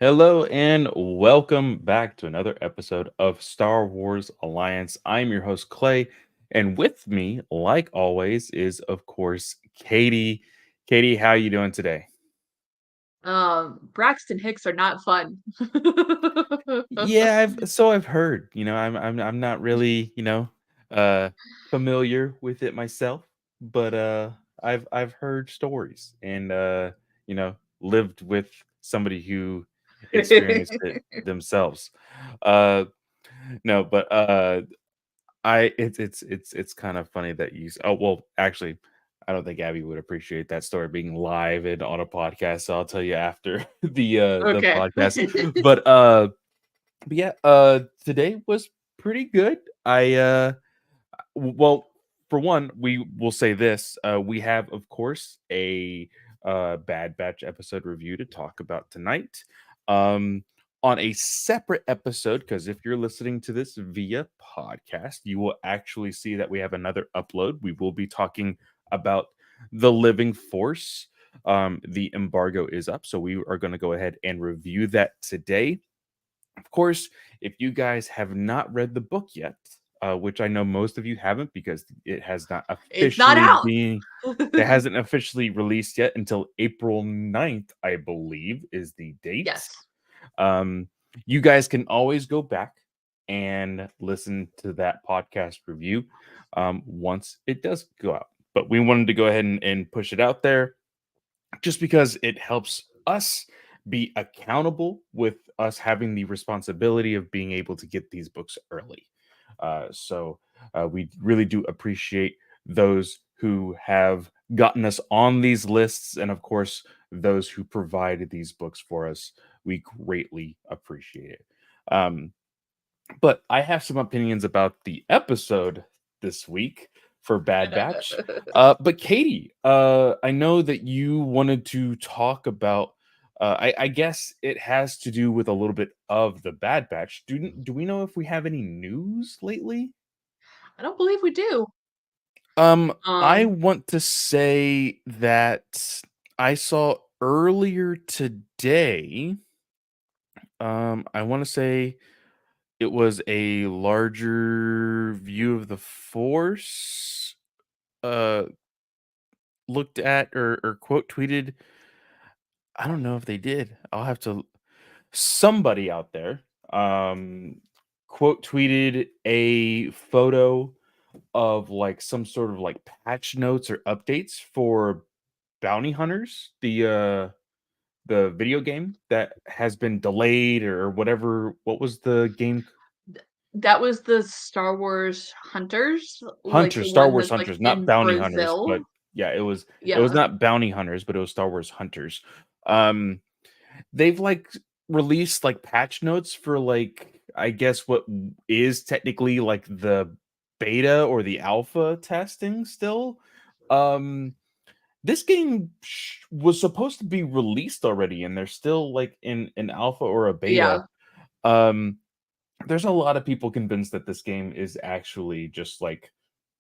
Hello and welcome back to another episode of Star Wars Alliance. I'm your host Clay, and with me, like always, is of course Katie. Katie, how you doing today? Braxton Hicks are not fun. Yeah, I've heard. I'm not really uh familiar with it myself, but I've heard stories and lived with somebody who experienced it themselves. Uh no, but I it's kind of funny that oh well, actually, I don't think Abby would appreciate that story being live and on a podcast, so I'll tell you after the Okay. podcast. But but yeah, today was pretty good. Well, for one, we will say this: we have, of course, a Bad Batch episode review to talk about tonight. Um, on a separate episode, because if you're listening to this via podcast, you will actually see that we have another upload. We will be talking about the Living Force. The embargo is up, so we are going to go ahead and review that today. Of course, if you guys have not read the book yet, which I know most of you haven't because It's not out. it hasn't officially released yet until April 9th, I believe, is the date. Yes. Um, you guys can always go back and listen to that podcast review once it does go out. But we wanted to go ahead and push it out there just because it helps us be accountable with us having the responsibility of being able to get these books early. So we really do appreciate those who have gotten us on these lists, and of course, those who provided these books for us. We greatly appreciate it. Um, but I have some opinions about the episode this week for Bad Batch. But Katie, I know that you wanted to talk about. I guess it has to do with a little bit of the Bad Batch. Do we know if we have any news lately? I don't believe we do. I Um, want to say that I saw earlier today. I want to say it was a larger view of the Force, uh, looked at or quote tweeted. I don't know if they did. I'll have to somebody out there, quote tweeted a photo of, like, some sort of, like, patch notes or updates for Bounty Hunters, the video game that has been delayed or whatever. What was the game? that was the Star Wars Hunters, like the Hunters, Star one Wars that's like Hunters, not in bounty hunters, but Brazil. yeah, it was Yeah. not bounty hunters, but it was Star Wars Hunters. Um, they've like released like patch notes for like I guess what is technically like the beta or the alpha testing still. Um, this game was supposed to be released already, and they're still like in an alpha or a beta. Yeah. Um, there's a lot of people convinced that this game is actually just like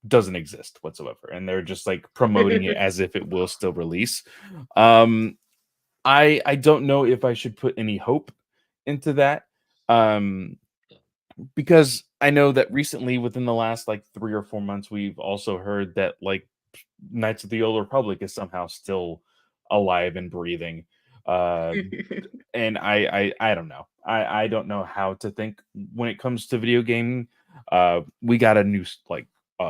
doesn't exist whatsoever, and they're just like promoting it as if it will still release. um I don't know if I should put any hope into that, um because I know that recently within the last like 3 or 4 months we've also heard that like Knights of the Old Republic is somehow still alive and breathing. uh and I don't know. I don't know how to think when it comes to video gaming. We got a new like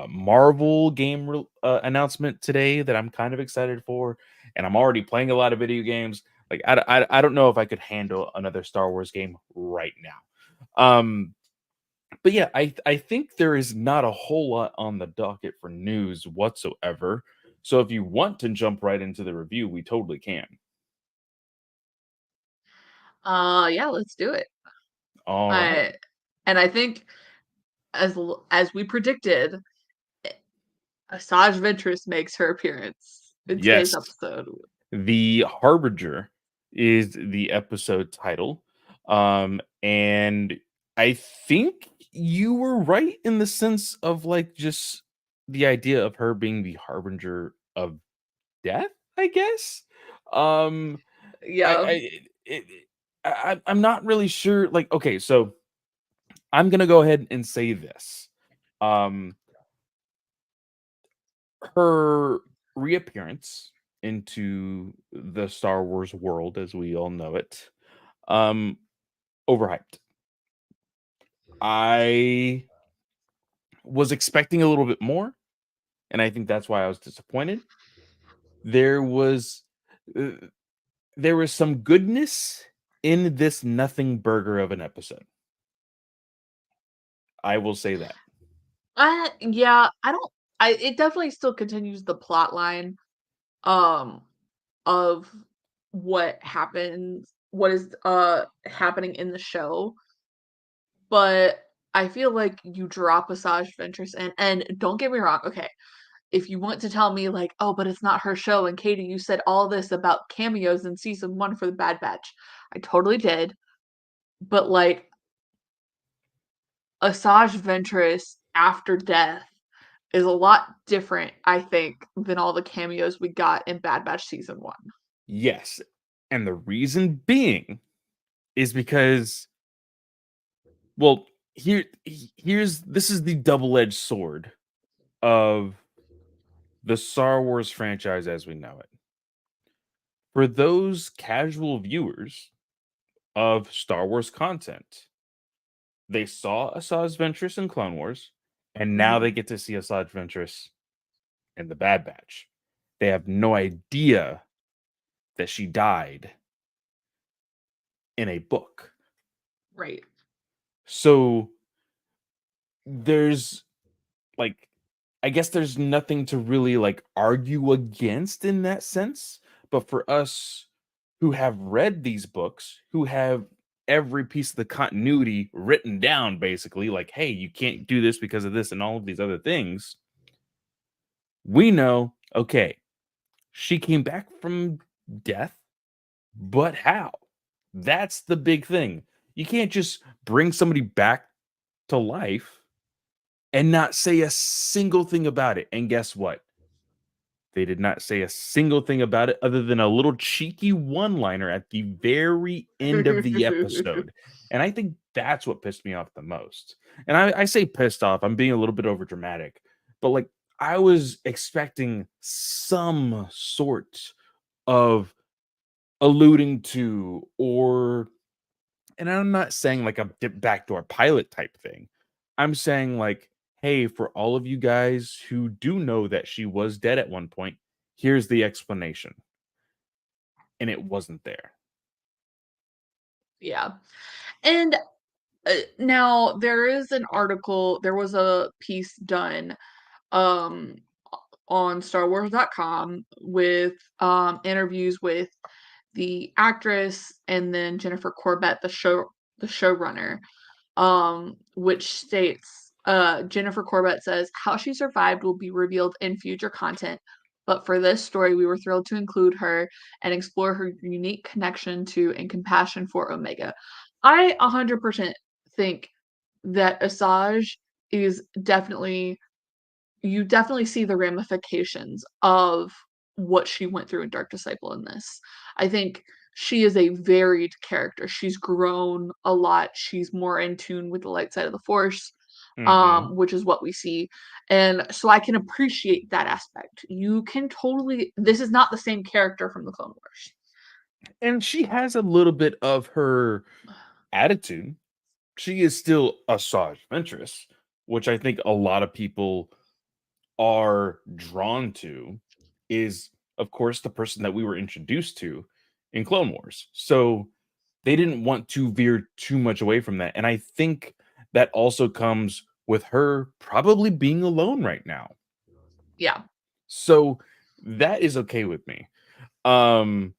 Marvel game announcement today that I'm kind of excited for, and I'm already playing a lot of video games. Like I don't know if I could handle another Star Wars game right now. But yeah, I think there is not a whole lot on the docket for news whatsoever. So if you want to jump right into the review, we totally can. Yeah, let's do it. All right. I and I think as we predicted, eh, Asajj Ventress makes her appearance in today's Yes. episode. The Harbinger is the episode title. And I think you were right in the sense of like just the idea of her being the harbinger of death, I guess. Um I Yeah. I it, I'm not really sure. Like, okay, so I'm gonna go ahead and say this. Um, her reappearance into the Star Wars world as we all know it, um, overhyped. I was expecting a little bit more, and I think that's why I was disappointed. There was uh, there was some goodness in this nothing burger of an episode. I will say that. Yeah, I don't it definitely still continues the plot line, um, of what is, happening in the show, but I feel like you drop Asajj Ventress and don't get me wrong, okay, if you want to tell me like, "Oh, but it's not her show," and Katie, you said all this about cameos in season 1 for The Bad Batch. I totally did, but, like, Asajj Ventress after death is a lot different, I think, than all the cameos we got in Bad Batch season 1. Yes, and the reason being is because, well, here's this is the double-edged sword of the Star Wars franchise as we know it. For those casual viewers of Star Wars content, they saw Asajj Ventress in Clone Wars, and now they Mhm. get to see Asajj Ventress in the Bad Batch. They have no idea that she died in a book. Right. So there's like I guess there's nothing to really like argue against in that sense, but for us who have read these books, who have every piece of the continuity written down basically like hey, you can't do this because of this and all of these other things, we know okay, she came back from death, but how? That's the big thing. You can't just bring somebody back to life and not say a single thing about it. And guess what? They did not say a single thing about it other than a little cheeky one liner at the very end of the episode. And I think that's what pissed me off the most. And I say pissed off, I'm being a little bit over dramatic, but like I was expecting some sort of alluding to or and I'm not saying like a dip backdoor pilot type thing. I'm saying like, hey, for all of you guys who do know that she was dead at one point, here's the explanation. And it wasn't there. Yeah. And, now there was a piece done, um, on StarWars.com with, interviews with the actress and then Jennifer Corbett, the showrunner, which states Jennifer Corbett says how she survived will be revealed in future content. But for this story, we were thrilled to include her and explore her unique connection to and compassion for Omega. I 100% think that Asajj is definitely you definitely see the ramifications of what she went through in Dark Disciple in this. I think she is a varied character. She's grown a lot. She's more in tune with the light side of the Force, Mhm. which is what we see. And so I can appreciate that aspect. You can totally this is not the same character from the Clone Wars. And she has a little bit of her attitude. She is still a Sarge Ventress, which I think a lot of people are drawn to is of course the person that we were introduced to in Clone Wars. So they didn't want to veer too much away from that. And I think that also comes with her probably being alone right now. Yeah. So that is okay with me. Um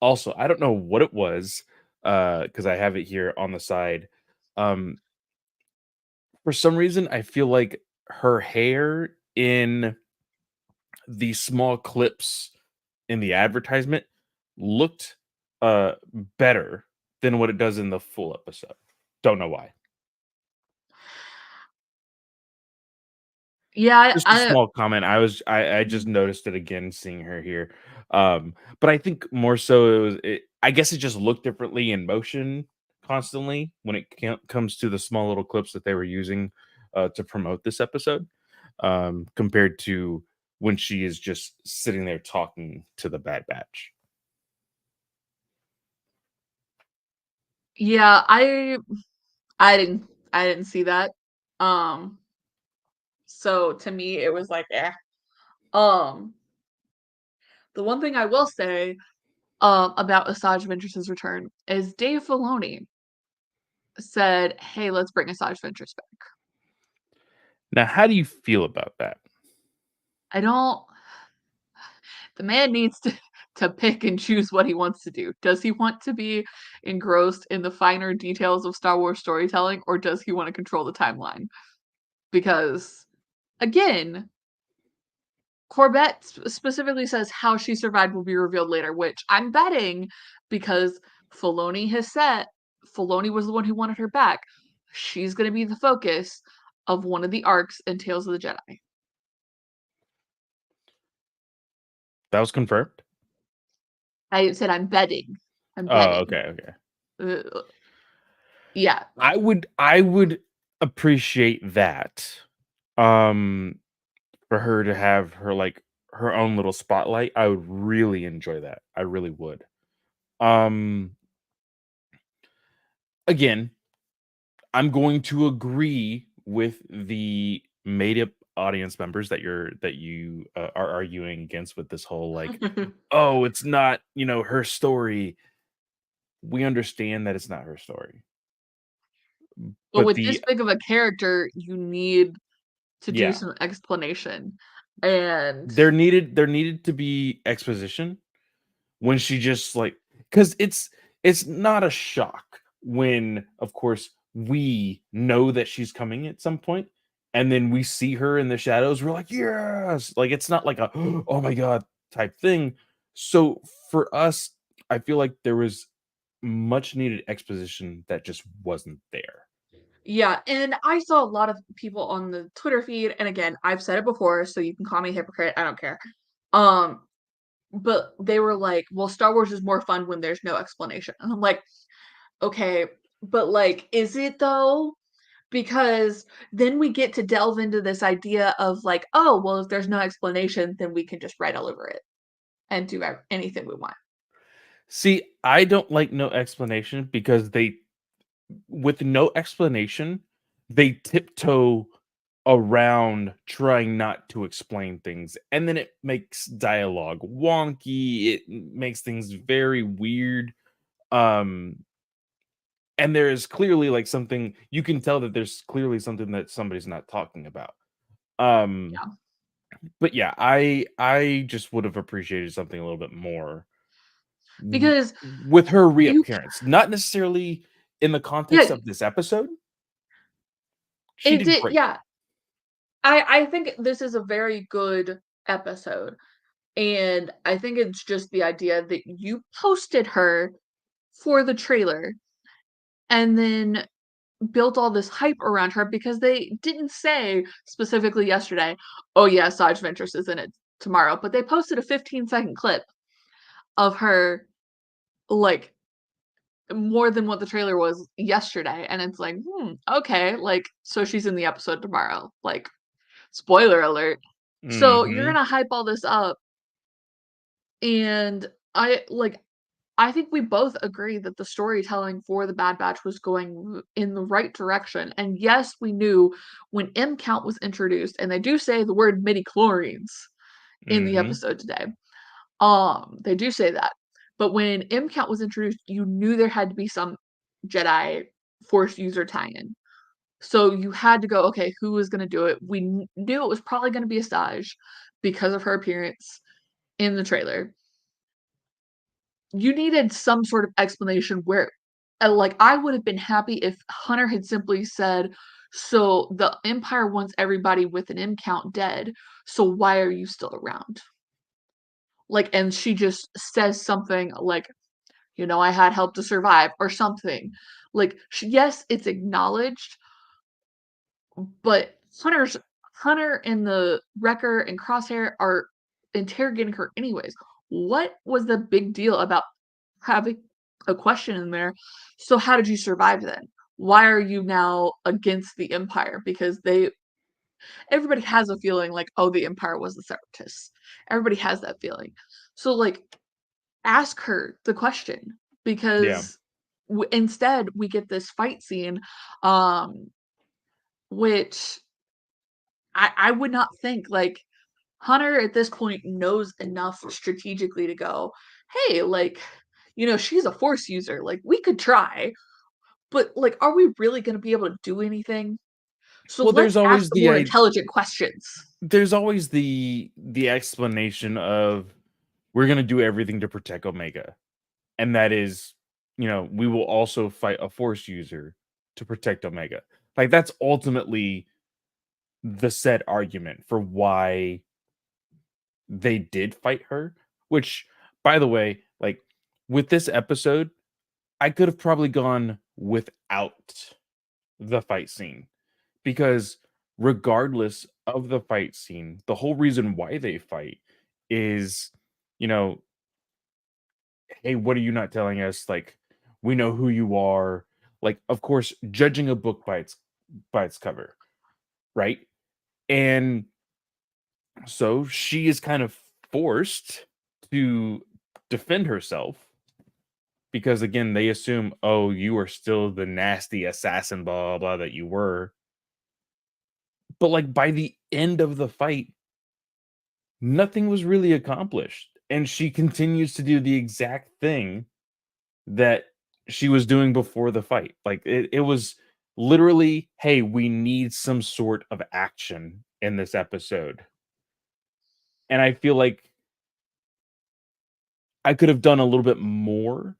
also, I don't know what it was cuz I have it here on the side. Um for some reason I feel like her hair in the small clips in the advertisement looked better than what it does in the full episode. Don't know why. Yeah, Just a I small comment. I just noticed it again seeing her here. But I think more so I guess it just looked differently in motion constantly when it comes to the small little clips that they were using to promote this episode, compared to when she is just sitting there talking to the Bad Batch. Yeah, I didn't see that. Um, so to me it was like, eh. Um, the one thing I will say, about Asajj Ventress's return is Dave Filoni said, "Hey, let's bring Asajj Ventress back." Now, how do you feel about that? I don't the man needs to to pick and choose what he wants to do. Does he want to be engrossed in the finer details of Star Wars storytelling, or does he want to control the timeline? Because again, Corbett specifically says how she survived will be revealed later, which I'm betting because Filoni has said Filoni was the one who wanted her back. She's going to be the focus of one of the arcs in Tales of the Jedi. That was confirmed? I said I'm betting. I'm Oh, betting. okay, okay. Uh, yeah. I would appreciate that. Um for her to have her like her own little spotlight. I would really enjoy that. I really would. Um Again, I'm going to agree with the made up audience members that you are arguing against with this whole like, oh, it's not, her story. We understand that it's not her story. But But with this the big of a character, you need to do yeah, some explanation. And there needed to be exposition when she just like, because it's not a shock when of course we know that she's coming at some point, and then we see her in the shadows, we're like, yes, like it's not like a oh my god type thing. So for us, I feel like there was much needed exposition that just wasn't there. yeah, and I saw a lot of people on the Twitter feed, and again, I've said it before, so you can call me a hypocrite, I don't care. Um, but they were like, "Well, Star Wars is more fun when there's no explanation." And I'm like, "Okay, but like, is it though?" Because then we get to delve into this idea of like, "Oh, well, if there's no explanation, then we can just write all over it and do anything we want." See, I don't like no explanation because they with no explanation, they tiptoe around trying not to explain things, and then it makes dialogue wonky, it makes things very weird, um, and there is clearly, like, something you can tell that there's clearly something that somebody's not talking about, um, Yeah. but yeah, I just would have appreciated something a little bit more w Because with her you reappearance, not necessarily in the context yeah, of this episode. She it did did great. yeah. I think this is a very good episode, and I think it's just the idea that you posted her for the trailer and then built all this hype around her because they didn't say specifically yesterday, "Oh, yeah, Saj Ventress is in it tomorrow," but they posted a 15-second clip of her, like, more than what the trailer was yesterday, and it's like, "Hmm, okay, like, so she's in the episode tomorrow." Like, spoiler alert. So you're Mhm. gonna hype all this up, and I think we both agree that the storytelling for The Bad Batch was going in the right direction, and yes, we knew when M Count was introduced, and they do say the word midi-chlorians in the Mhm. episode today. They do say that. But when M Count was introduced, you knew there had to be some Jedi Force user tie-in. So you had to go, okay, who was gonna do it? We knew it was probably gonna be Asajj because of her appearance in the trailer. You needed some sort of explanation where like, I would have been happy if Hunter had simply said, "So the Empire wants everybody with an M count dead, so why are you still around?" Like, and she just says something like, "I had help to survive," or something. Like, yes, it's acknowledged, but Hunter and the Wrecker and Crosshair are interrogating her anyways. what was the big deal about having a question in there? So how did you survive then? Why are you now against the Empire? Because everybody has a feeling like, oh, the Empire was the separatists. Everybody has that feeling. So like ask her the question Yeah. because instead we get this fight scene um which I would not think like Hunter at this point knows enough strategically to go, hey, like, she's a force user. Like, we could try, but like, are we really going to be able to do anything? So Well, let's ask the more intelligent questions. there's always the explanation of we're gonna do everything to protect Omega, and that is, we will also fight a Force user to protect Omega. Like that's ultimately the set argument for why they did fight her. Which, by the way, like with this episode, I could have probably gone without the fight scene because regardless of the fight scene, the whole reason why they fight is, you know, hey, what are you not telling us? Like, we know who you are. Like, of course, judging a book by its cover, right? And so she is kind of forced to defend herself because again, they assume, oh, you are still the nasty assassin, blah blah, blah that you were. But like by the end of the fight, nothing was really accomplished. And she continues to do the exact thing that she was doing before the fight. Like it was literally, hey, we need some sort of action in this episode. And I feel like I could have done a little bit more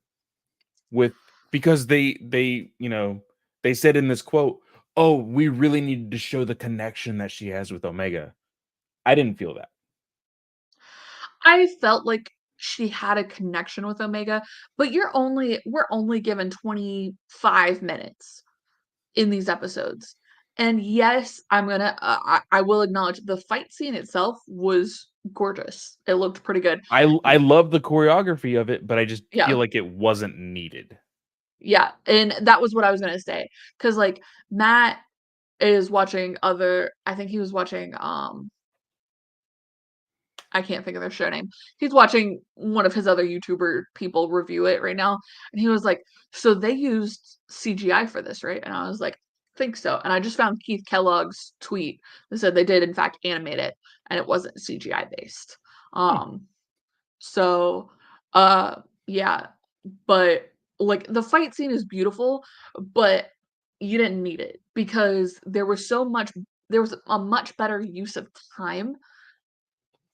with because they said in this quote, "Oh, we really needed to show the connection that she has with Omega." I didn't feel that. I felt like she had a connection with Omega, but we're only given 25 minutes in these episodes. And yes, I will acknowledge the fight scene itself was gorgeous. It looked pretty good. I love the choreography of it, but I just feel Yeah. like it wasn't needed. Yeah, and that was what I was gonna say. Cause like, Matt is watching I think he was watching, I can't think of their show name. He's watching one of his other YouTuber people review it right now, and he was like, "So they used CGI for this, right?" And I was like, "Think so." And I just found Keith Kellogg's tweet that said they did in fact animate it, and it wasn't CGI based. Hmm. Um, so, uh, yeah, but, like, the fight scene is beautiful, but you didn't need it because there was a much better use of time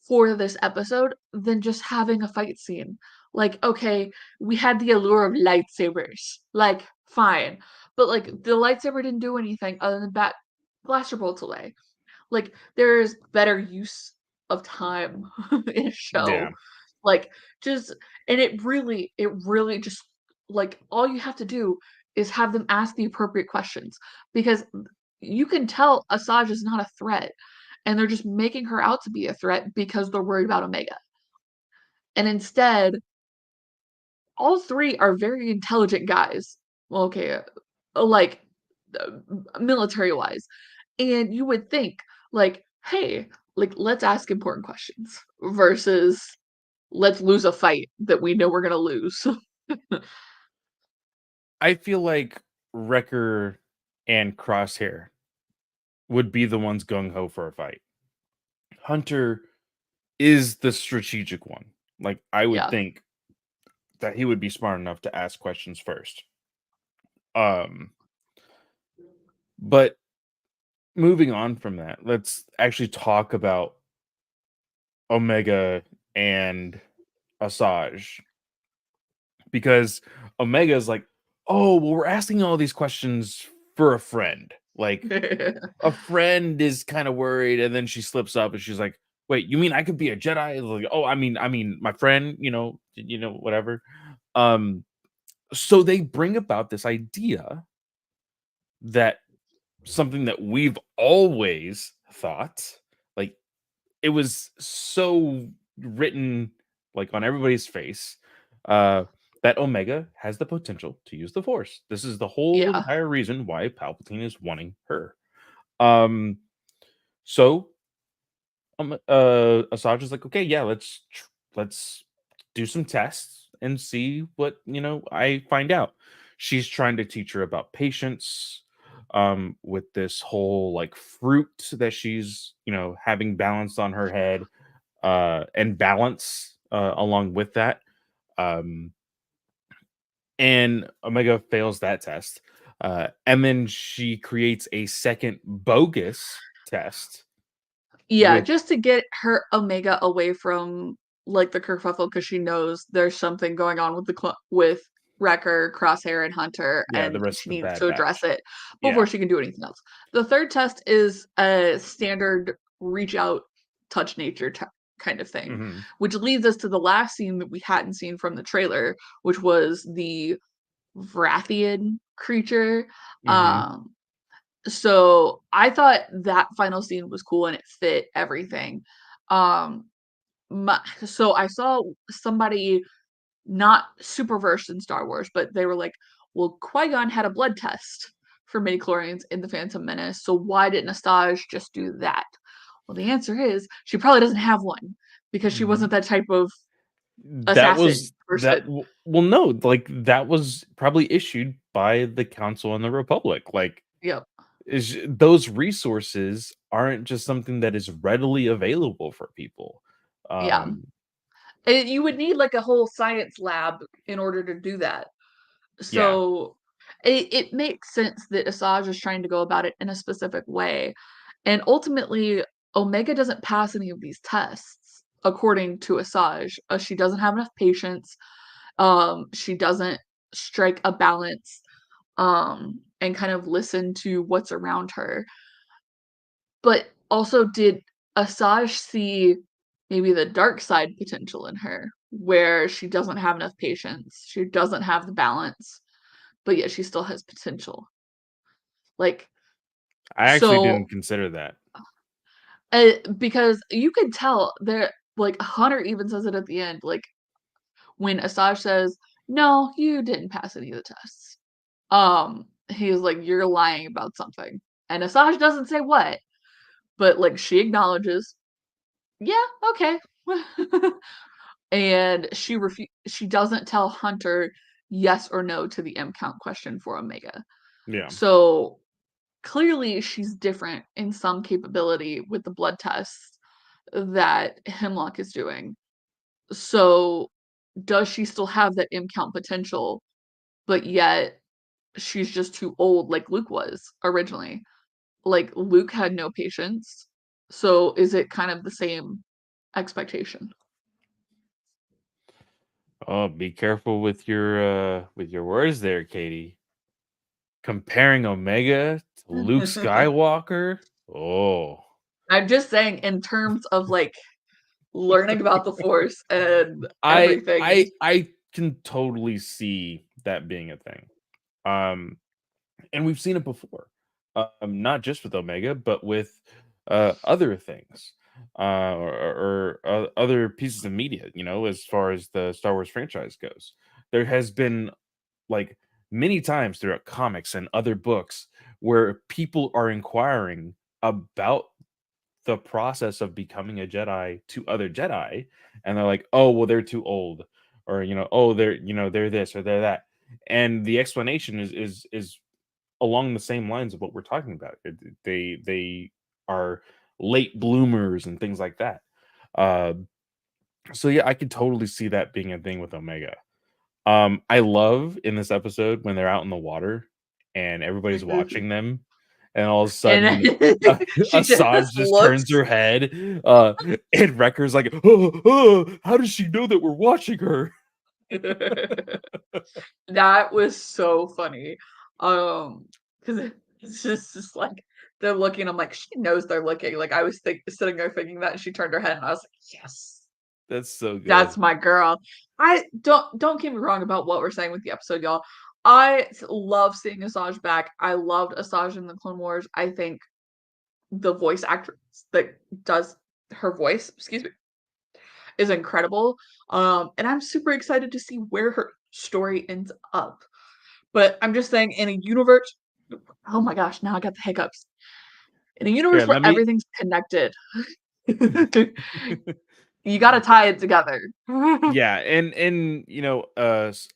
for this episode than just having a fight scene. Like, okay, we had the allure of lightsabers. Like, fine. But like the lightsaber didn't do anything other than blaster bolts away. Like, there's better use of time in a Yeah. show. Like, just and it really just like all you have to do is have them ask the appropriate questions because you can tell Asajj is not a threat and they're just making her out to be a threat because they're worried about Omega. And instead, all three are very intelligent guys. Well, okay, like uh, military wise. And you would think, like, hey, like, let's ask important questions versus let's lose a fight that we know we're going to lose. I feel like Wrecker and Crosshair would be the ones gung ho for a fight. Hunter is the strategic one. Like I would Yeah. think that he would be smart enough to ask questions first. Um, but moving on from that, let's actually talk about Omega and Asajj because Omega is like, oh, well, we're asking all these questions for a friend. Like a friend is kind of worried, and then she slips up and she's like, "Wait, you mean I could be a Jedi?" Like, oh, I mean, my friend, whatever. Um, so they bring about this idea that something that we've always thought, like it was so written like on everybody's face, uh, that Omega has the potential to use the Force. This is the whole Yeah. entire reason why Palpatine is wanting her. Um, so Asajj is like, okay, yeah, let's do some tests and see what I find out. She's trying to teach her about patience, with this whole like fruit that she's having balanced on her head, and balance along with that. Um, and Omega fails that test, and then she creates a second bogus test Yeah, with. just to get her Omega away from, like, the kerfuffle, because she knows there's something going on with with Wrecker, Crosshair, and Hunter, Yeah, the and rest she of the needs Bad to address Batch. it before Yeah. she can do anything else. The third test is a standard reach out, touch nature kind of thing, Mhm. which leads us to the last scene that we hadn't seen from the trailer, which was the Vrathian creature. Mhm. Um, so I thought that final scene was cool and it fit everything. Um, so I saw somebody not super versed in Star Wars, but they were like, "Well, Qui-Gon had a blood test for midichlorians in the Phantom Menace, so why didn't Asajj just do that?" Well, the answer is she probably doesn't have one because she wasn't Mhm. that type of That assassin was that person. w well, no, like, that was probably issued by the Council on the Republic, like, Yep. is those resources aren't just something that is readily available for people. Yeah. Um, You would need like a whole science lab in order to do that. yeah, So it makes sense that Asajj is trying to go about it in a specific way. And ultimately, Omega doesn't pass any of these tests, according to Asajj. She doesn't have enough patience. She doesn't strike a balance and kind of listen to what's around her. But also, did Asajj see maybe the dark side potential in her, where she doesn't have enough patience, she doesn't have the balance, but yet she still has potential? Like, I actually so, didn't consider that. because you could tell there, like Hunter even says it at the end, like when Asajj says, "No, you didn't pass any of the tests." He's like, "You're lying about something," and Asajj doesn't say what, but like she acknowledges, "Yeah, okay." And she doesn't tell Hunter yes or no to the M count question for Omega. Yeah. So clearly she's different in some capability with the blood tests that Hemlock is doing. So does she still have that M count potential, but yet she's just too old like Luke was originally? Like Luke had no patience. So is it kind of the same expectation? Oh, be careful with your words there, Katie. Comparing Omega to Luke Skywalker? Oh. I'm just saying in terms of like learning about the Force and I everything. I I can totally see that being a thing. Um, and we've seen it before. Not just with Omega, but with other things, or other pieces of media. As far as the Star Wars franchise goes, there has been like many times throughout comics and other books where people are inquiring about the process of becoming a Jedi to other Jedi, and they're like, "Oh, well, they're too old," or "Oh, they're this or they're that," and the explanation is along the same lines of what we're talking about. They are late bloomers and things like that. Uh, so yeah, I could totally see that being a thing with Omega. I love in this episode when they're out in the water and everybody's watching them, and all of a And sudden, uh, she Asajj just just turns looks. her head, and Wrecker's like, "Oh, oh, how does she know that we're watching her?" That was so funny. Because it's just like they're looking. I'm like, she knows they're looking. Like I was sitting there thinking that, and she turned her head, and I was like, yes, That's so that's good. my girl. I don't get me wrong about what we're saying with the episode, y'all. I love seeing Asajj back. I loved Asajj in the Clone Wars. I think the voice actress that does her voice, excuse me, is incredible, and I'm super excited to see where her story ends up. But I'm just saying in a universe oh my gosh, now I got the hiccups. In a Here, universe where let me everything's connected, you gotta tie it together. yeah, and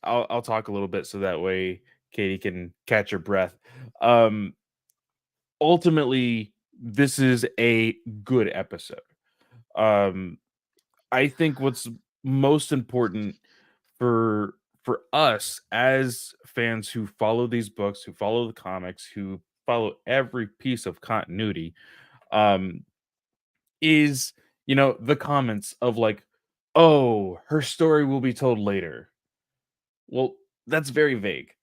I'll talk a little bit so that way Katie can catch her breath. Um Ultimately, this is a good episode. Um I think what's most important for us as fans who follow these books, who follow the comics, who follow every piece of continuity, um, is the comments of like, "Oh, her story will be told later." Well, that's very vague,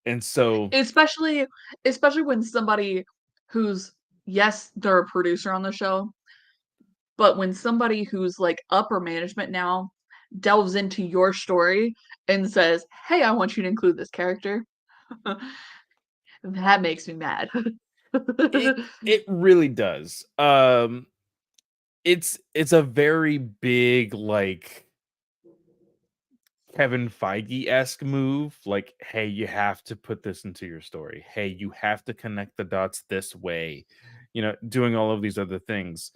and so Especially especially when somebody who's yes, they're a producer on the show, but when somebody who's, like, upper management now delves into your story and says, "Hey, I want you to include this character," that makes me mad. it really does. It's a very big like Kevin Feige-esque move, like, "Hey, you have to put this into your story. Hey, you have to connect the dots this way." Doing all of these other things.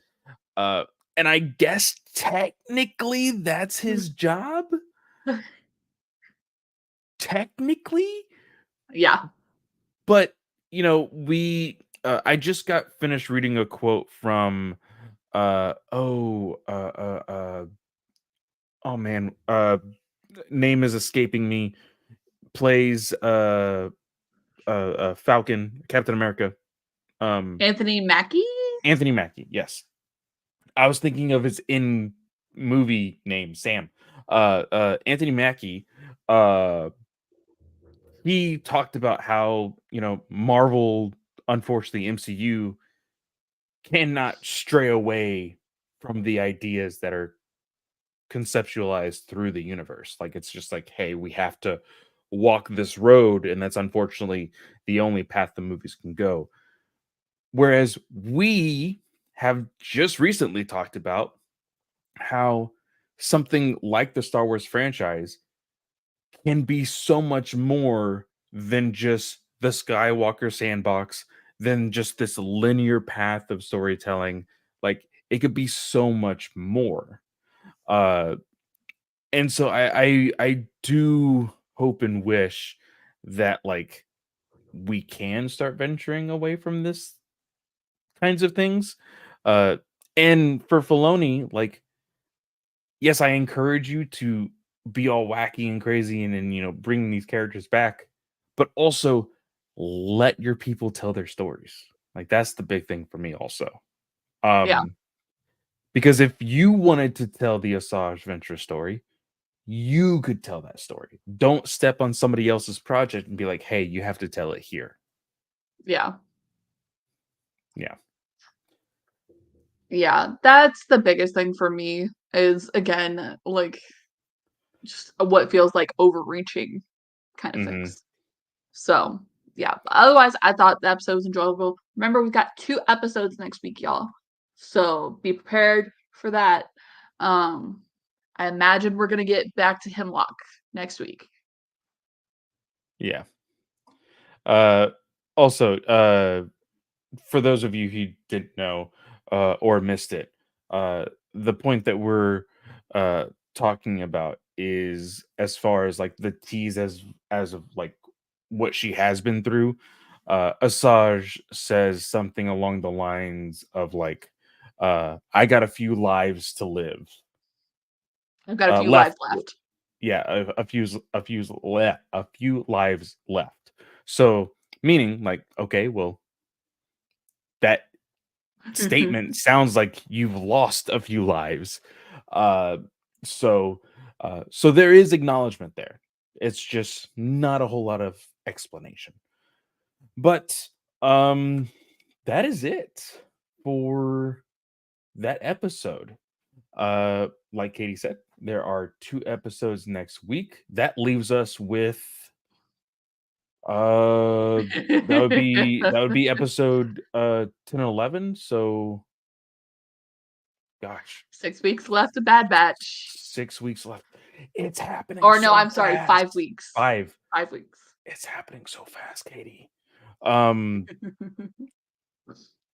Uh, and I guess technically that's his job? Technically? Yeah. But, I just got finished reading a quote from, oh man, name is escaping me, plays, Falcon, Captain America, um, Anthony Mackie? Anthony Mackie. Yes, I was thinking of his in movie name, Sam. Anthony Mackie. Uh, he talked about how Marvel, unfortunately, MCU cannot stray away from the ideas that are conceptualized through the universe. Like it's just like, hey, we have to walk this road, and that's unfortunately the only path the movies can go. Whereas we have just recently talked about how something like the Star Wars franchise can be so much more than just the Skywalker sandbox, than just this linear path of storytelling. Like it could be so much more. Uh and so I do hope and wish that like we can start venturing away from this kinds of things. Uh, and for Filoni, like, yes, I encourage you to be all wacky and crazy and bring these characters back, but also let your people tell their stories. Like that's the big thing for me also. Yeah, Um, because if you wanted to tell the Asajj Ventress story, you could tell that story. Don't step on somebody else's project and be like, "Hey, you have to tell it here." yeah, Yeah. yeah. That's the biggest thing for me is, again, like, just what feels like overreaching kind of Mhm. things. So, yeah. Otherwise, I thought the episode was enjoyable. Remember, we've got 2 episodes next week, y'all. So, be prepared for that. Um, I imagine we're gonna get back to Hemlock next week. Yeah. Uh Also, for those of you who didn't know or missed it, the point that we're uh, talking about is as far as like the tease as of like what she has been through. Asajj says something along the lines of like, "I got a few lives to live I've got a few left." lives left. Yeah, a few lives left. So meaning like, okay, well that statement sounds like you've lost a few lives. Uh, so there is acknowledgement there. It's just not a whole lot of explanation. But um, that is it for that episode. Like Katie said, there are 2 episodes next week. That leaves us with uh that would be episode 10 and 11. So Gosh, 6 weeks left of Bad Batch. 6 weeks left. It's happening Or no, so I'm sorry, 5 fast. weeks. 5. 5 weeks. It's happening so fast, Katie. Um,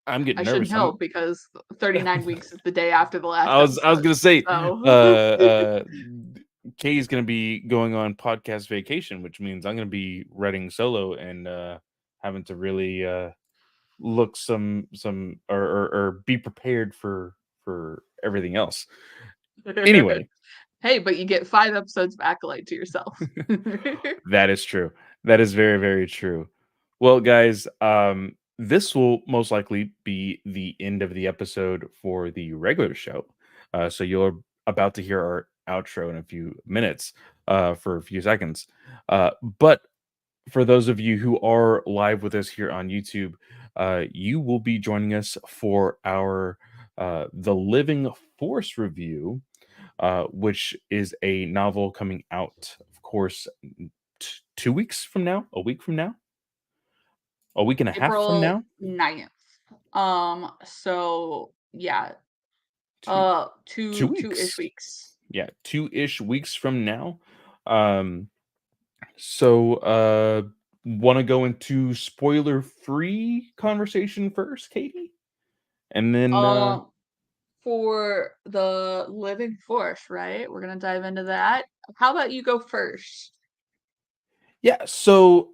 I'm getting I shouldn't nervous. I'm help because 39 weeks is the day after the last I was episode. gonna say, So Kay's gonna be going on podcast vacation, which means I'm gonna be writing solo and having to really look or be prepared for everything else. Anyway, Hey, but you get 5 episodes of Acolyte to yourself. that is true. That is very, very true. Well, guys, this will most likely be the end of the episode for the regular show. So you're about to hear our outro in a few minutes, for a few seconds. But for those of you who are live with us here on YouTube, you will be joining us for our The Living Force review, which is a novel coming out, of course, 2 weeks from now, a week from now, a week and a half from April now, 9th. So yeah, two two 2-ish weeks, weeks. yeah, 2-ish weeks from now. Um, so want to go into spoiler free conversation first, Katie, and then Um, for the living force, right? We're gonna dive into that. How about you go first? yeah. So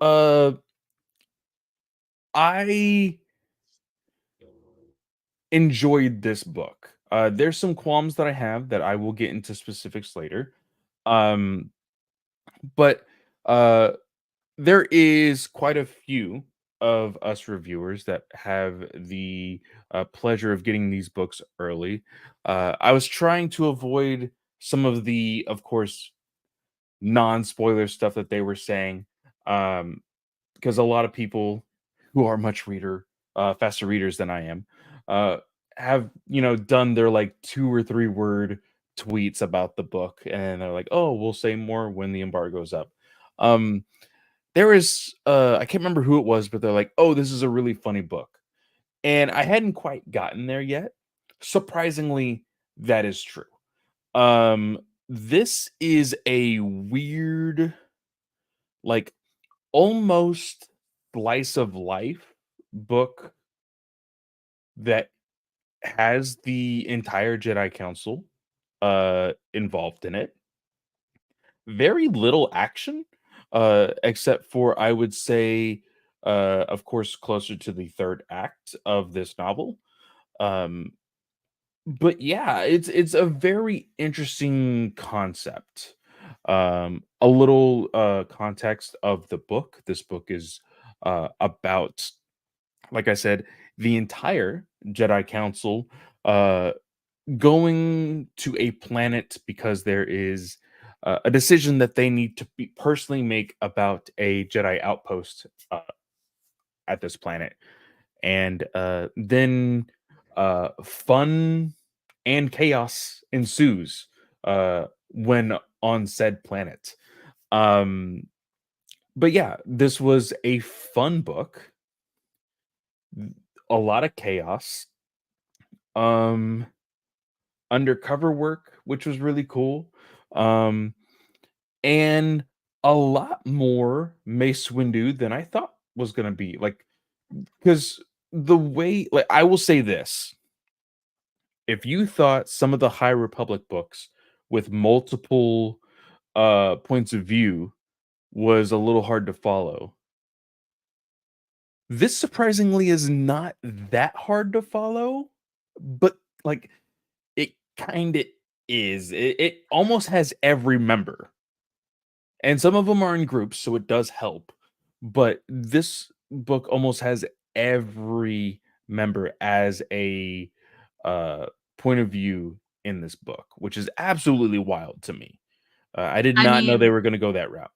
I enjoyed this book. There's some qualms that I have that I will get into specifics later. Um, but uh, there is quite a few of us reviewers that have the pleasure of getting these books early. I was trying to avoid some of the, of course, non-spoiler stuff that they were saying. Because a lot of people who are much faster readers than I am, uh, have done their like 2 or 3 word tweets about the book, and they're like, "Oh, we'll say more when the embargo's up." Um, there is, I can't remember who it was, but they're like, "Oh, this is a really funny book," and I hadn't quite gotten there yet. Surprisingly, that is true. This is a weird, like almost slice of life book that has the entire Jedi Council involved in it. Very little action, except for, I would say, of course, closer to the third act of this novel. Um, but yeah, it's a very interesting concept. A little context of the book. This book is about, like I said, the entire Jedi Council uh, going to a planet because there is a decision that they need to personally make about a Jedi outpost at this planet. And then fun and chaos ensues when on said planet. Um, but yeah, this was a fun book, a lot of chaos, um, undercover work, which was really cool, um, and a lot more Mace Windu than I thought was gonna be. Like, because the way, like, I will say this: if you thought some of the High Republic books with multiple points of view was a little hard to follow, this surprisingly is not that hard to follow, but like it kind of is. It almost has every member, and some of them are in groups, so it does help. But this book almost has every member as a uh, point of view in this book, which is absolutely wild to me. I did I not know they mean, were going to go that route.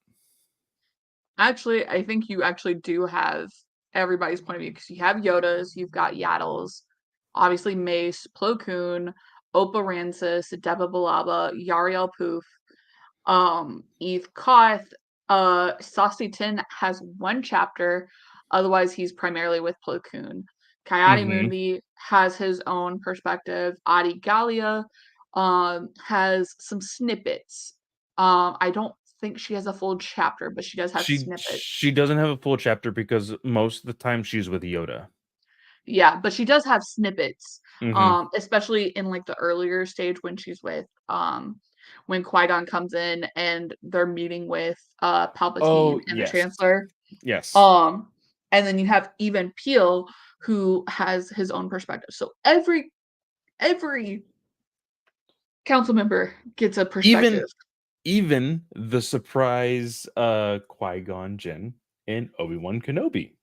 actually, I think you actually do have everybody's point of view because you have Yodas, you've got Yaddles, obviously Mace, Plo Koon, Opa Rancis, Deba Balaba, Yariel Poof, Eve Koth, Saucy Tin has one chapter, otherwise he's primarily with Plo Koon. Coyote Mhm. Mooney has his own perspective. Adi Gallia has some snippets. I don't think she has a full chapter, but she does have snippets. She doesn't have a full chapter because most of the time she's with Yoda. Yeah, but she does have snippets, Mhm. especially in, like, the earlier stage when she's with, when Qui-Gon comes in and they're meeting with, Palpatine Oh, and the yes. Chancellor. Yes. Um, and then you have Even Peel, who has his own perspective. So every council member gets a perspective. Even even the surprise, Qui-Gon Jinn and Obi-Wan Kenobi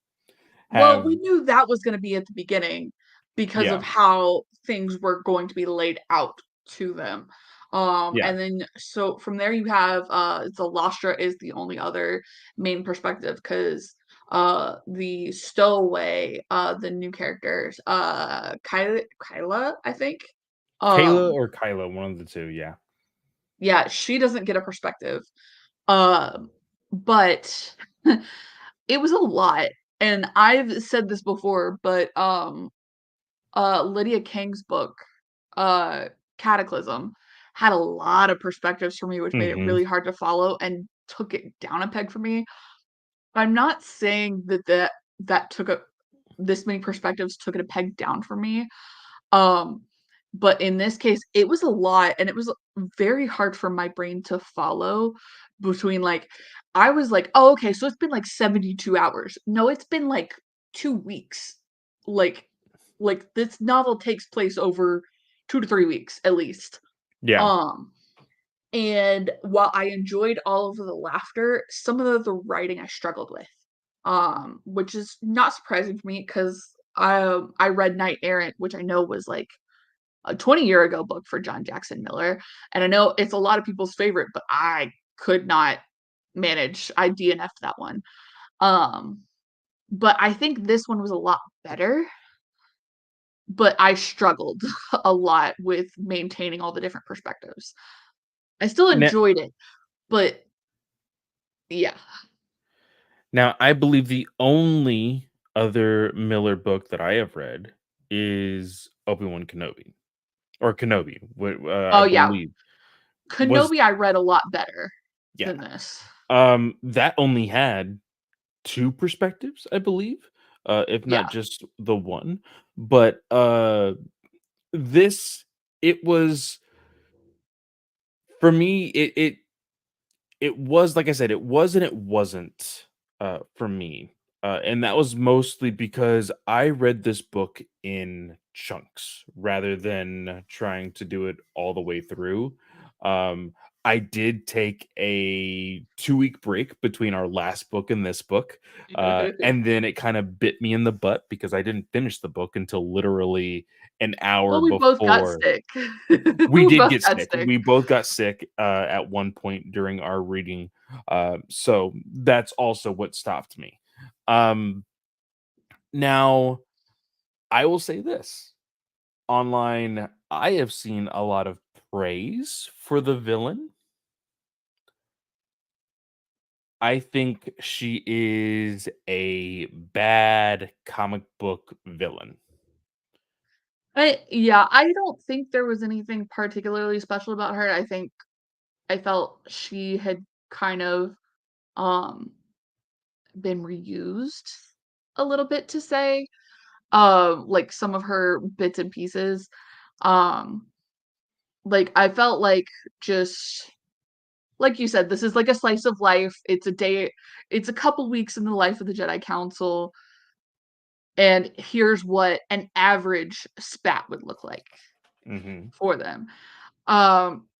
Well, have we knew that was gonna be at the beginning because of yeah, how things were going to be laid out to them. yeah. And then so from there you have, Zalastra is the only other main perspective because the stowaway, the new characters, Kyla, I think. Kayla Um, or Kylo, one of the 2, yeah. yeah, she doesn't get a perspective. But it was a lot, and I've said this before, but, Lydia Kang's book, uh, Cataclysm, had a lot of perspectives for me, which made it Mhm. really hard to follow and took it down a peg for me. I'm not saying that took a this many perspectives took it a peg down for me, um, but in this case, it was a lot, and it was very hard for my brain to follow between, like I was like, "Oh, okay, so it's been, like, 72 hours." No, it's been, like, 2 weeks. Like this novel takes place over 2 to 3 weeks, at least. Yeah. Um, and while I enjoyed all of the laughter, some of the writing I struggled with, which is not surprising for me 'cause I read Knight Errant, which I know was, like, a 20-year ago book for John Jackson Miller, and I know it's a lot of people's favorite, but I could not manage. I DNF'd that one. Um, but I think this one was a lot better, but I struggled a lot with maintaining all the different perspectives. I still Now enjoyed it, but yeah. now I believe the only other Miller book that I have read is Obi-Wan Kenobi, or Kenobi, I Oh, yeah. believe was Kenobi I read a lot better yeah. than this. That only had 2 perspectives, I believe, if not Yeah. just the 1, but, this it was for me, it was like I said, it was and it wasn't, for me, and that was mostly because I read this book in chunks rather than trying to do it all the way through. Um, I did take a 2-week break between our last book and this book, and then it kinda bit me in the butt because I didn't finish the book until literally an hour Well, we both got before sick. we We did both get got sick. sick. We both got sick, at one point during our reading, so that's also what stopped me. Um, Now, I will say this, online, I have seen a lot of praise for the villain. I think she is a bad comic book villain. I don't think there was anything particularly special about her. I felt she had kind of, um, been reused a little bit to say, like, some of her bits and pieces. Um, like, I felt like just like you said, this is like a slice of life. It's a couple weeks in the life of the Jedi Council, and here's what an average spat would look like Mhm. for them.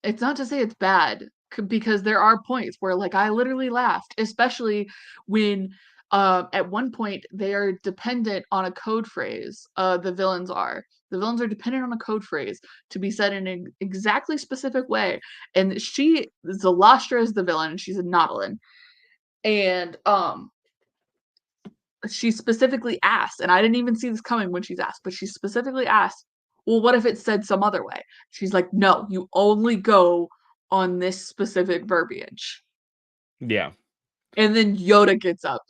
It's not to say it's bad because there are points where like I literally laughed, especially when at one point they are dependent on a code phrase. The villains are. The villains are dependent on a code phrase to be said in an exactly specific way. And Zalastra is the villain, and she's a Nautilin. And she specifically asked, and I didn't even see this coming when she's asked, but she specifically asked, "Well, what if it said some other way?" She's like, "No, you only go on this specific verbiage." Yeah. And then Yoda gets up.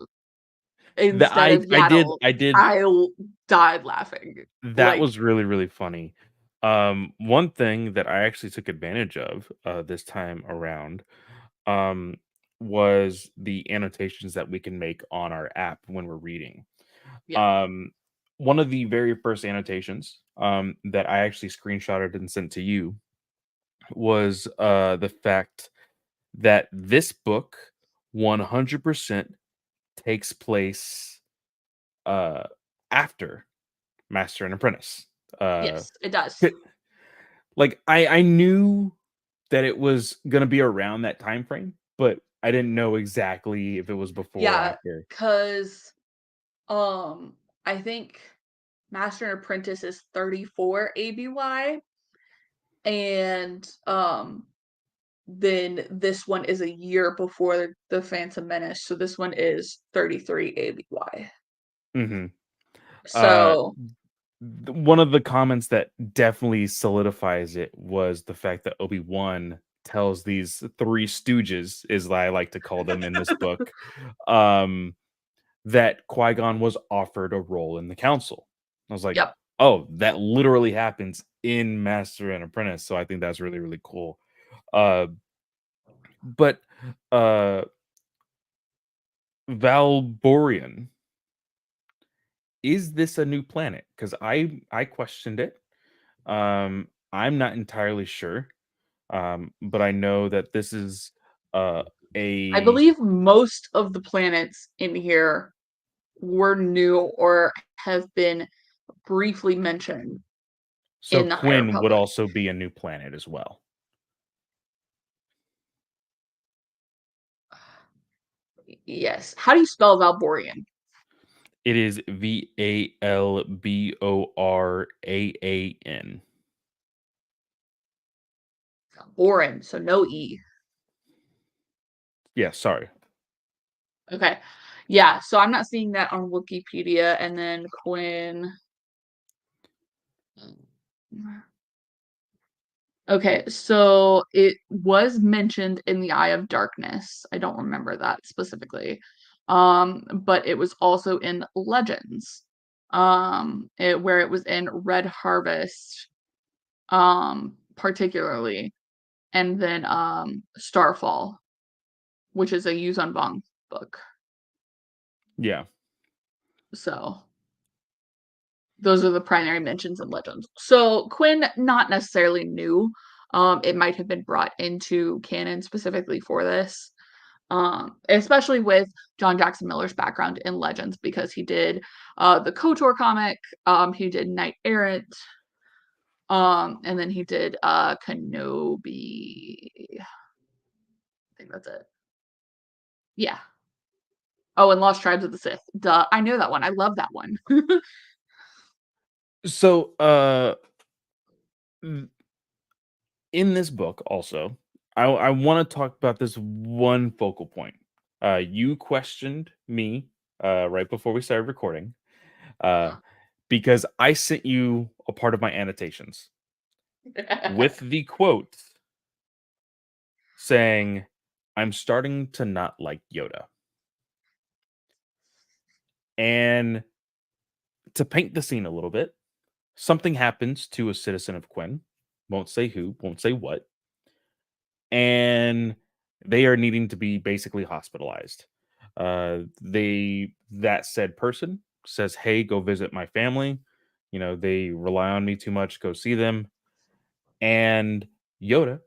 The instead of I did Yaddle. I did I died laughing. that Like, was really, really funny. One thing that I actually took advantage of, this time around, um, was the annotations that we can make on our app when we're reading. yeah, Um, One of the very first annotations, that I actually screenshotted and sent to you was, the fact that this book 100% takes place, uh, after Master and Apprentice. Uh, yes, it does. c like, I knew that it was gonna be around that time frame, but I didn't know exactly if it was before or Yeah, after. 'cause, I think Master and Apprentice is 34 ABY, and, then this one is a year before The Phantom Menace, so this one is 33 ABY. Mhm. Uh, So One of the comments that definitely solidifies it was the fact that Obi-Wan tells these 3 stooges, is I like to call them in this book, um, that Qui-Gon was offered a role in the council. I was like, yep, "Oh, that literally happens in Master and Apprentice," so I think that's really, really cool. Uh, but, uh, Valborian, is this a new planet? Because I questioned it. I'm not entirely sure, but I know that this is, uh, I a believe most of the planets in here were new or have been briefly mentioned so in the High Quinn would Republic. also be a new planet as well. Yes. How do you spell Valborian? It is Valboraan. Borin, so no E. Yeah, sorry. Okay. Yeah, so I'm not seeing that on Wikipedia, and then Quinn. Okay, so it was mentioned in the Eye of Darkness. I don't remember that specifically. But it was also in Legends. Where it was in Red Harvest, particularly, and then Starfall, which is a Yuzhan Vong book. Yeah. So those are the primary mentions in Legends. So Quinn, not necessarily new. It might have been brought into canon specifically for this. Especially with John Jackson Miller's background in Legends because he did the KOTOR comic, he did Knight Errant, and then he did Kenobi. I think that's it. Yeah. Oh, and Lost Tribes of the Sith. Duh. I know that one. I love that one. So, mm, in this book also, I wanna talk about this one focal point. You questioned me, right before we started recording, uh, because I sent you a part of my annotations with the quote saying, "I'm starting to not like Yoda." And to paint the scene a little bit, something happens to a citizen of Quinn, won't say who, won't say what, and they are needing to be basically hospitalized. That said person says, "Hey, go visit my family. You know, they rely on me too much. Go see them." And Yoda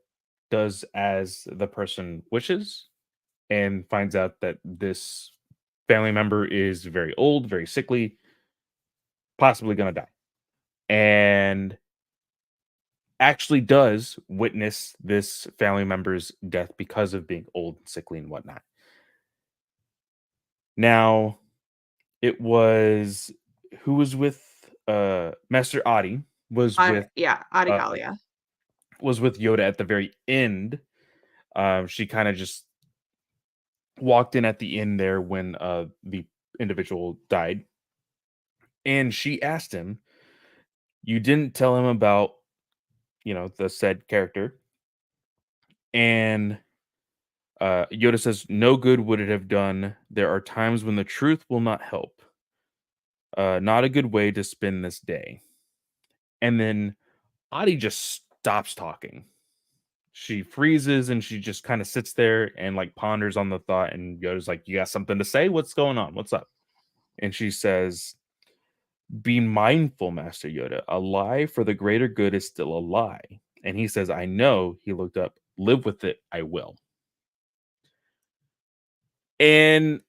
does as the person wishes and finds out that this family member is very old, very sickly, possibly going to die, and actually does witness this family member's death because of being old, sickly, and whatnot. Now, it was who was with Master Adi Yeah, uh, Adigalia. was with Yoda at the very end. She kind of just walked in at the end there when the individual died, and she asked him, "You didn't tell him about the said character," and Yoda says, "No good would it have done. There are times when the truth will not help. Not a good way to spend this day." And then Adi just stops talking. She freezes and she just kind of sits there and like ponders on the thought. And Yoda's like, "You got something to say? What's going on? What's up?" And she says, "Be mindful, Master Yoda. A lie for the greater good is still a lie." And he says, "I know." He looked up, "Live with it. I will." And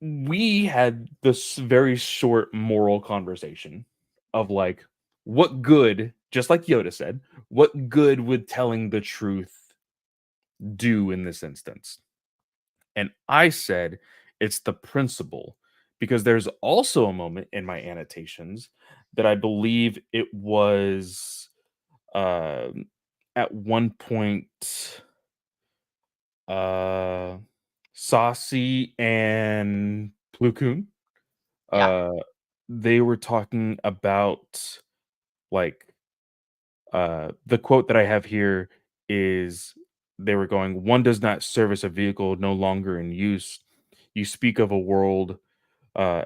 we had this very short moral conversation of like, what good, just like Yoda said, what good would telling the truth do in this instance? And I said, it's the principle, because there's also a moment in my annotations that I believe it was um at one point uh Saucy and Plo Koon, Yeah, uh they were talking about like the quote that I have here is they were going, "One does not service a vehicle no longer in use. You speak of a world uh,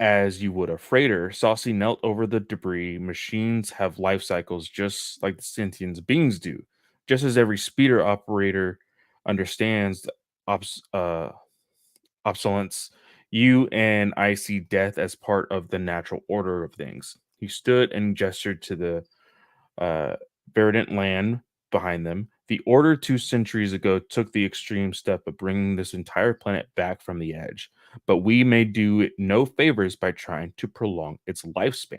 as you would a freighter." Saucy knelt over the debris. "Machines have life cycles just like the sentient beings do. Just as every speeder operator understands the obsolescence, you and I see death as part of the natural order of things." He stood and gestured to the uh, verdant land behind them. "The Order 2 centuries ago took the extreme step of bringing this entire planet back from the edge, but we may do it no favors by trying to prolong its lifespan."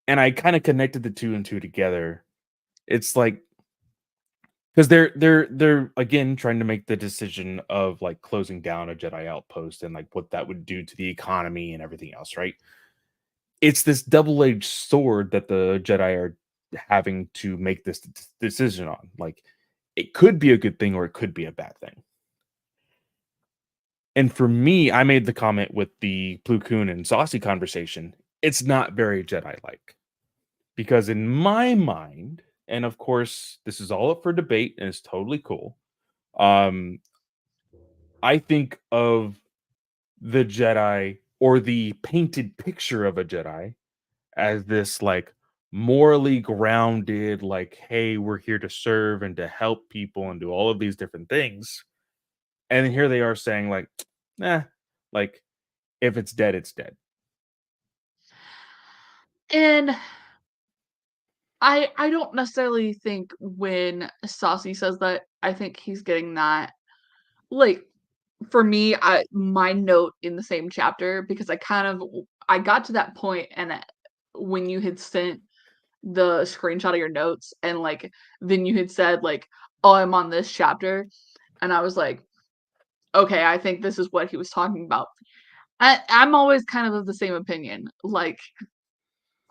And I kind of connected the two and two together. It's like because they're again trying to make the decision of like closing down a Jedi outpost and like what that would do to the economy and everything else, right? It's this double-edged sword that the Jedi are having to make this decision on. Like, it could be a good thing or it could be a bad thing. And for me, I made the comment with the Plo Koon and Saucy conversation. It's not very Jedi-like because in my mind, and of course, this is all up for debate and it's totally cool. Um, I think of the Jedi or the painted picture of a Jedi as this like morally grounded, like, hey, we're here to serve and to help people and do all of these different things. And then here they are saying, like, nah, like if it's dead, it's dead. and I don't necessarily think when Saucy says that, I think he's getting that like, for me, my note in the same chapter because I got to that point and, when you had sent the screenshot of your notes and, like, then you had said, like, "Oh, I'm on this chapter," and I was like, "Okay, I think this is what he was talking about." I'm always kind of the same opinion, like,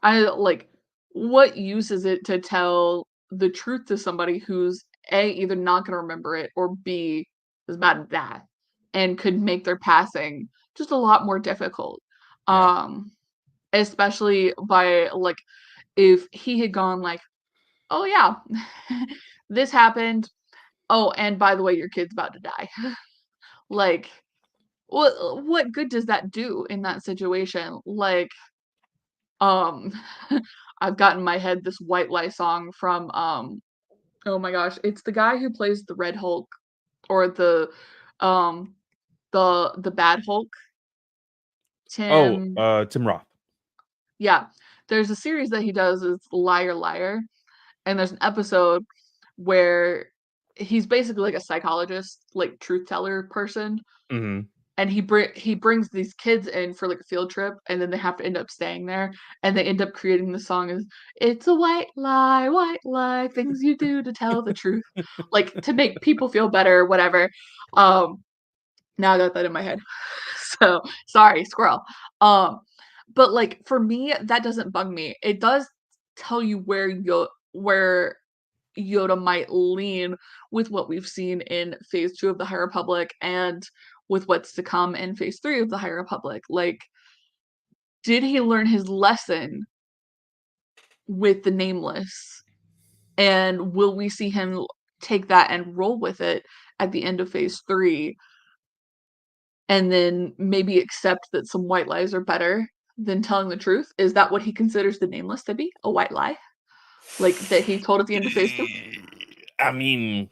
like, what use is it to tell the truth to somebody who's A, either not gonna remember it, or B, is bad at that, and could make their passing just a lot more difficult. Yeah. Um, Especially by, like, if he had gone like, "Oh, yeah, this happened. Oh, and by the way, your kid's about to die." Like, what good does that do in that situation? Like, um, I've got in my head this White Lie song from, oh my gosh, it's the guy who plays the Red Hulk or um, the Bad Hulk, Oh, Tim Tim Roth. yeah. There's a series that he does, it's Liar Liar, and there's an episode where he's basically like a psychologist, like truth teller person, Hmm. and he brings these kids in for like a field trip, and then they have to end up staying there, and they end up creating the song as "It's a white lie, things you do to tell the truth," like to make people feel better, whatever. Um, Now I got that in my head, so sorry, squirrel. Um, but like for me, that doesn't bug me. It does tell you where Yoda might lean with what we've seen in phase 2 of the High Republic and with what's to come in phase 3 of the High Republic. Like, did he learn his lesson with the Nameless? And will we see him? take that and roll with it at the end of phase 3 and then maybe accept that some white lies are better than telling the truth? Is that what he considers the Nameless to be? A white lie? Like, that he told at the end of phase 2? I mean,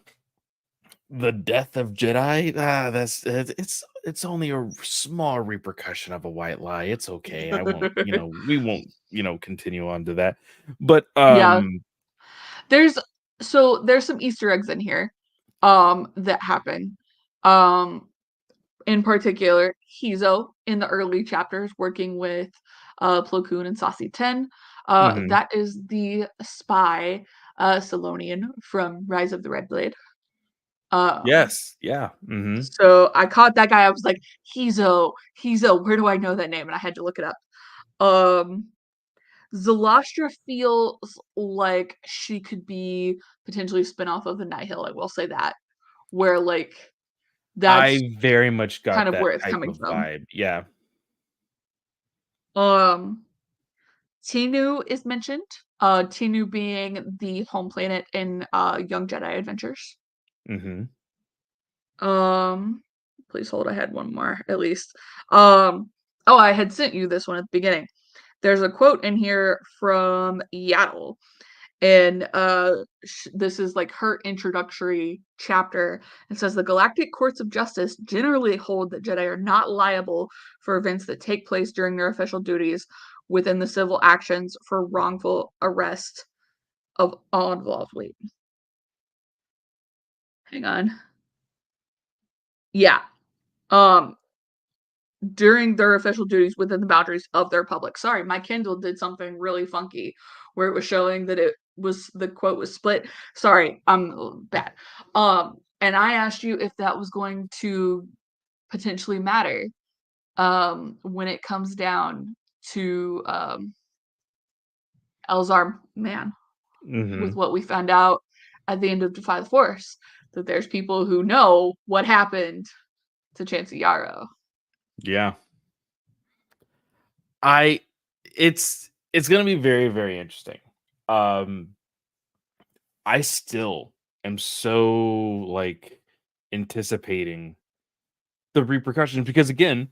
the death of Jedi, that's it's only a small repercussion of a white lie. It's okay. I won't, we won't, continue on to that. But Yeah. There's there's some Easter eggs in here, that happen. Um, in particular, Hizo in the early chapters working with, Plo Koon and Saucy 10. mhm. That is the spy, Salonian from Rise of the Red Blade. Um, Yes, yeah, mhm. so I caught that guy, I was like, Hizo, where do I know that name? And I had to look it up. Um, Zalastra feels like she could be potentially a spin-off of the Nihil, I will say that, where, like, that's I very much kind got of that where it's type coming of from. vibe, yeah. Um, Tinu is mentioned, Tinu being the home planet in, Young Jedi Adventures. Mhm. Um, please hold, I had one more at least. Um, oh, I had sent you this one at the beginning. There's a quote in here from Yaddle, and this is like her introductory chapter. It says the galactic courts of justice generally hold that Jedi are not liable for events that take place during their official duties within the civil actions for wrongful arrest of all involved. Wait, hang on. Yeah. Um, during their official duties within the boundaries of their public. Sorry, my Kindle did something really funky where it was showing that it was the quote was split. Sorry, I'm bad. And I asked you if that was going to potentially matter when it comes down to Elzar Man with Mhm. what we found out at the end of Defy the Force. That there's people who know what happened to Chancey Yarrow. Yeah. I it's gonna be very, very interesting. Um, I still am so, like, anticipating the repercussions because, again,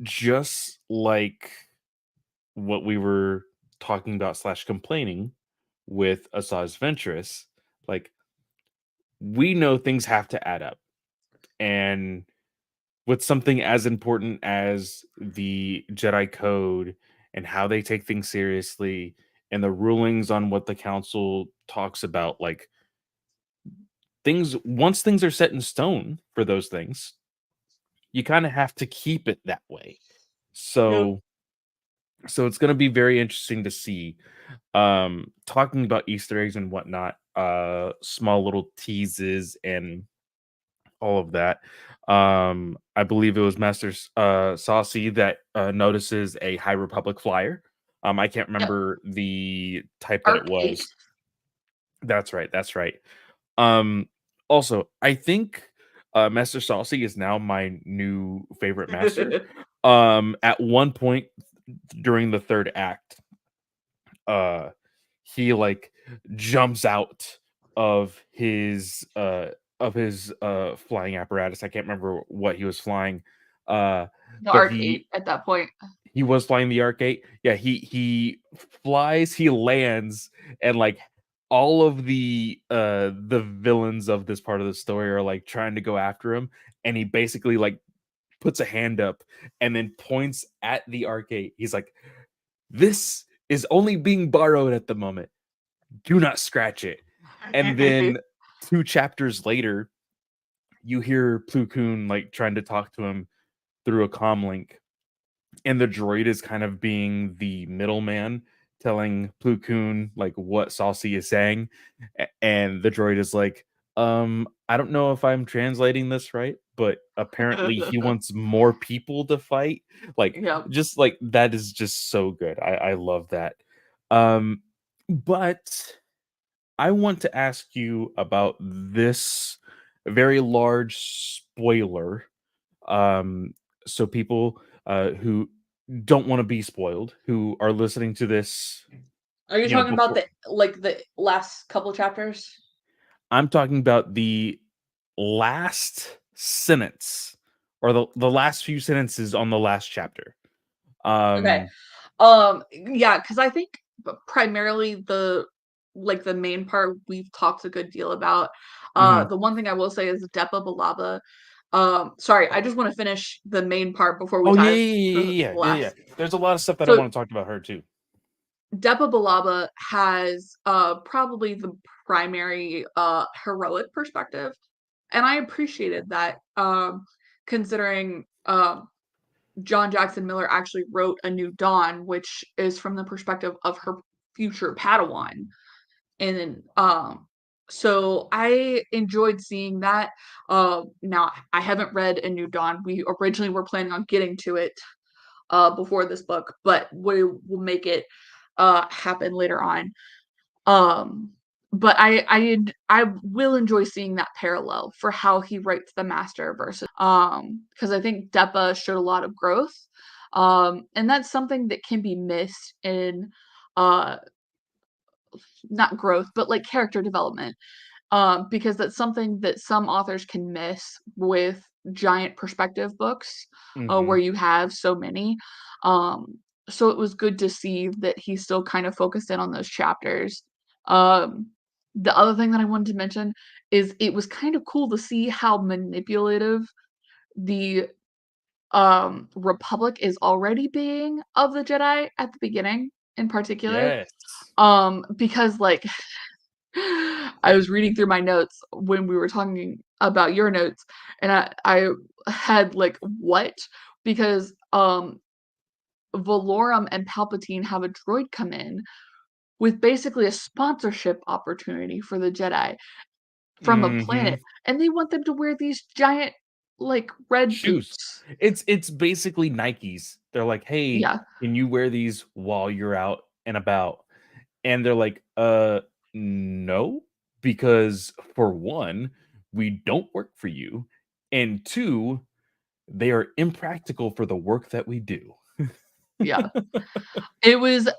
just like what we were talking about slash complaining with Asajj Ventress, like, we know things have to add up, and with something as important as the Jedi Code and how they take things seriously and the rulings on what the council talks about, like, things once things are set in stone for those things, you kind of have to keep it that way. Yep. So it's going to be very interesting to see, talking about Easter eggs and whatnot, small little teases and all of that. I believe it was Saucy that notices a High Republic flyer. I can't Yep. remember the type that it Arc 8. was. That's right. That's right. Um, Also, I think Master Saucy is now my new favorite master. At one point during the third act, uh, he like jumps out of his flying apparatus. I can't remember what he was flying. Uh, The but Arc 8 at that point. he was flying the Arc 8. Yeah, he flies, he lands, and like all of the villains of this part of the story are like trying to go after him, and he basically like puts a hand up and then points at the Arc 8. He's like, "This is only being borrowed at the moment. Do not scratch it." And then 2 chapters later, you hear Plo Koon like trying to talk to him through a comm link, and the droid is kind of being the middleman, telling Plo Koon like what Saucy is saying, and the droid is like, I don't know if I'm translating this right, but apparently he wants more people to fight. Like, Yep. just like that is just so good. I love that. Um, but I want to ask you about this very large spoiler. Um, so people who don't want to be spoiled, who are listening to this, Are you talking about before the last couple chapters? I'm talking about the last sentence or the last few sentences on the last chapter. Okay. Um, Yeah, because I think primarily the main part we've talked a good deal about. mhm. The one thing I will say is Depa Balaba. Sorry, I just want to finish the main part before we Oh, yeah, dive yeah, to yeah, the yeah, yeah, yeah, yeah. last. There's a lot of stuff that I So wanna talk about her too. Depa Balaba has probably the primary heroic perspective, and I appreciated that. Considering John Jackson Miller actually wrote A New Dawn, which is from the perspective of her future Padawan. And then, so I enjoyed seeing that. Now I haven't read A New Dawn. We originally were planning on getting to it before this book, but we will make it happen later on. Um, but I will enjoy seeing that parallel for how he writes the master versus because I think Depa showed a lot of growth. And that's something that can be missed in uh not growth, but like character development. Because that's something that some authors can miss with giant perspective books, where Mhm. you have so many. Um, so it was good to see that he still kind of focused in on those chapters. Um, the other thing that I wanted to mention is it was kind of cool to see how manipulative the Republic is already being of the Jedi at the beginning in particular. Yes. Because like I was reading through my notes when we were talking about your notes, and I had like what? Because Valorum and Palpatine have a droid come in with basically a sponsorship opportunity for the Jedi from a planet, Mhm. and they want them to wear these giant like red Shoes. boots. It's basically Nikes. They're like, "Hey, Yeah, can you wear these while you're out and about?" And they're like, no, because for one, we don't work for you, and 2, they are impractical for the work that we do." yeah. It was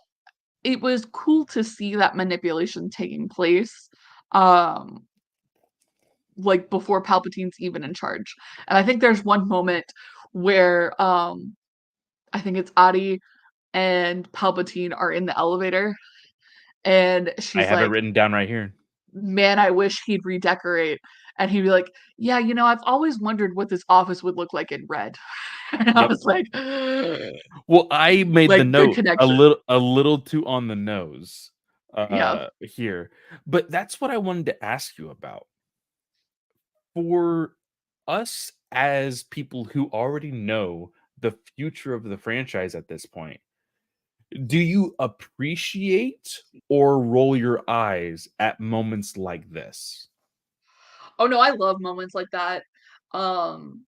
it was cool to see that manipulation taking place. Um like before Palpatine's even in charge. And I think there's one moment where I think it's Adi and Palpatine are in the elevator and I she's have it like, written down right here. "Man, I wish he'd redecorate." And he'd be like, "Yeah, I've always wondered what this office would look like in red." And I Yep. was like, Well, I made the like good note connection. a little too on the nose, Yeah. here, but that's what I wanted to ask you about. For us as people who already know the future of the franchise at this point, do you appreciate or roll your eyes at moments like this? Oh no, I love moments like that. Um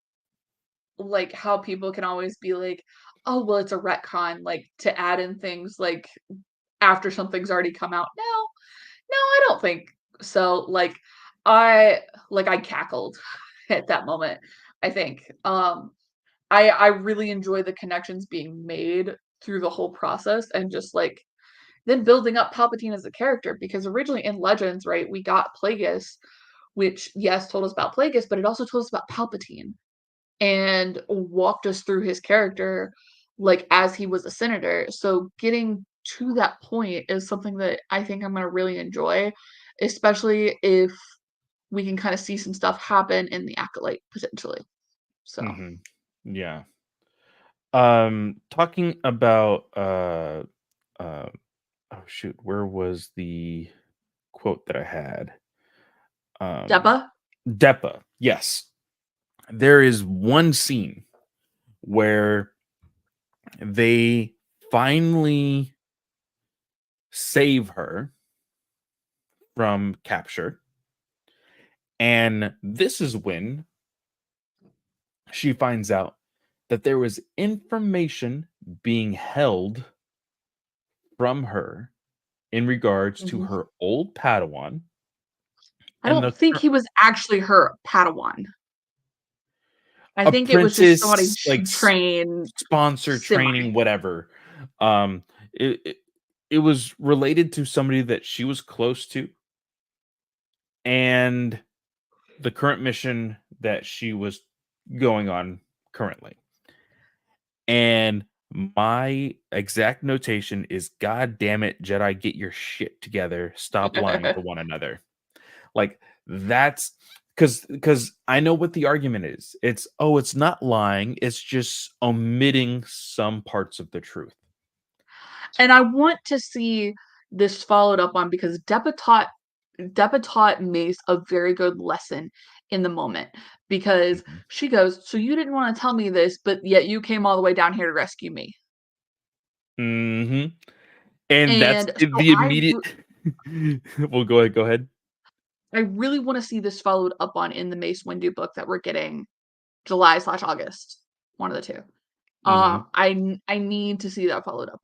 like how people can always be like, "Oh, well, it's a retcon," like to add in things like after something's already come out. No, no, I don't think so. I I cackled at that moment, I think. I really enjoy the connections being made through the whole process and just like then building up Palpatine as a character because originally in Legends, right, we got Plagueis, which yes told us about Plagueis, but it also told us about Palpatine and walked us through his character like as he was a senator. So getting to that point is something that I think I'm going to really enjoy, especially if we can kind of see some stuff happen in the acolyte potentially. So, Mhm. Yeah. Talking about, uh oh, shoot, where was the quote that I had? Um, Deppa? Depa, yes. There is one scene where they finally save her from capture, and this is when she finds out that there was information being held from her in regards to Mhm. her old Padawan I and don't the think he was actually her Padawan. I think it was just somebody apprentice, like, train sponsor semi. training, whatever. Um, it was related to somebody that she was close to, and the current mission that she was going on currently. And my exact notation is, God damn it, Jedi, get your shit together. Stop lying to one another. Like, that's because I know what the argument is. It's, oh, it's not lying, it's just omitting some parts of the truth. And I want to see this followed up on because Depa taught Mace a very good lesson in the moment because Mhm. she goes, "So you didn't want to tell me this, but yet you came all the way down here to rescue me." Mhm. And that's And so the immediate well, go ahead. I really want to see this followed up on in the Mace Windu book that we're getting July/August, one of the two. Mhm. I need to see that followed up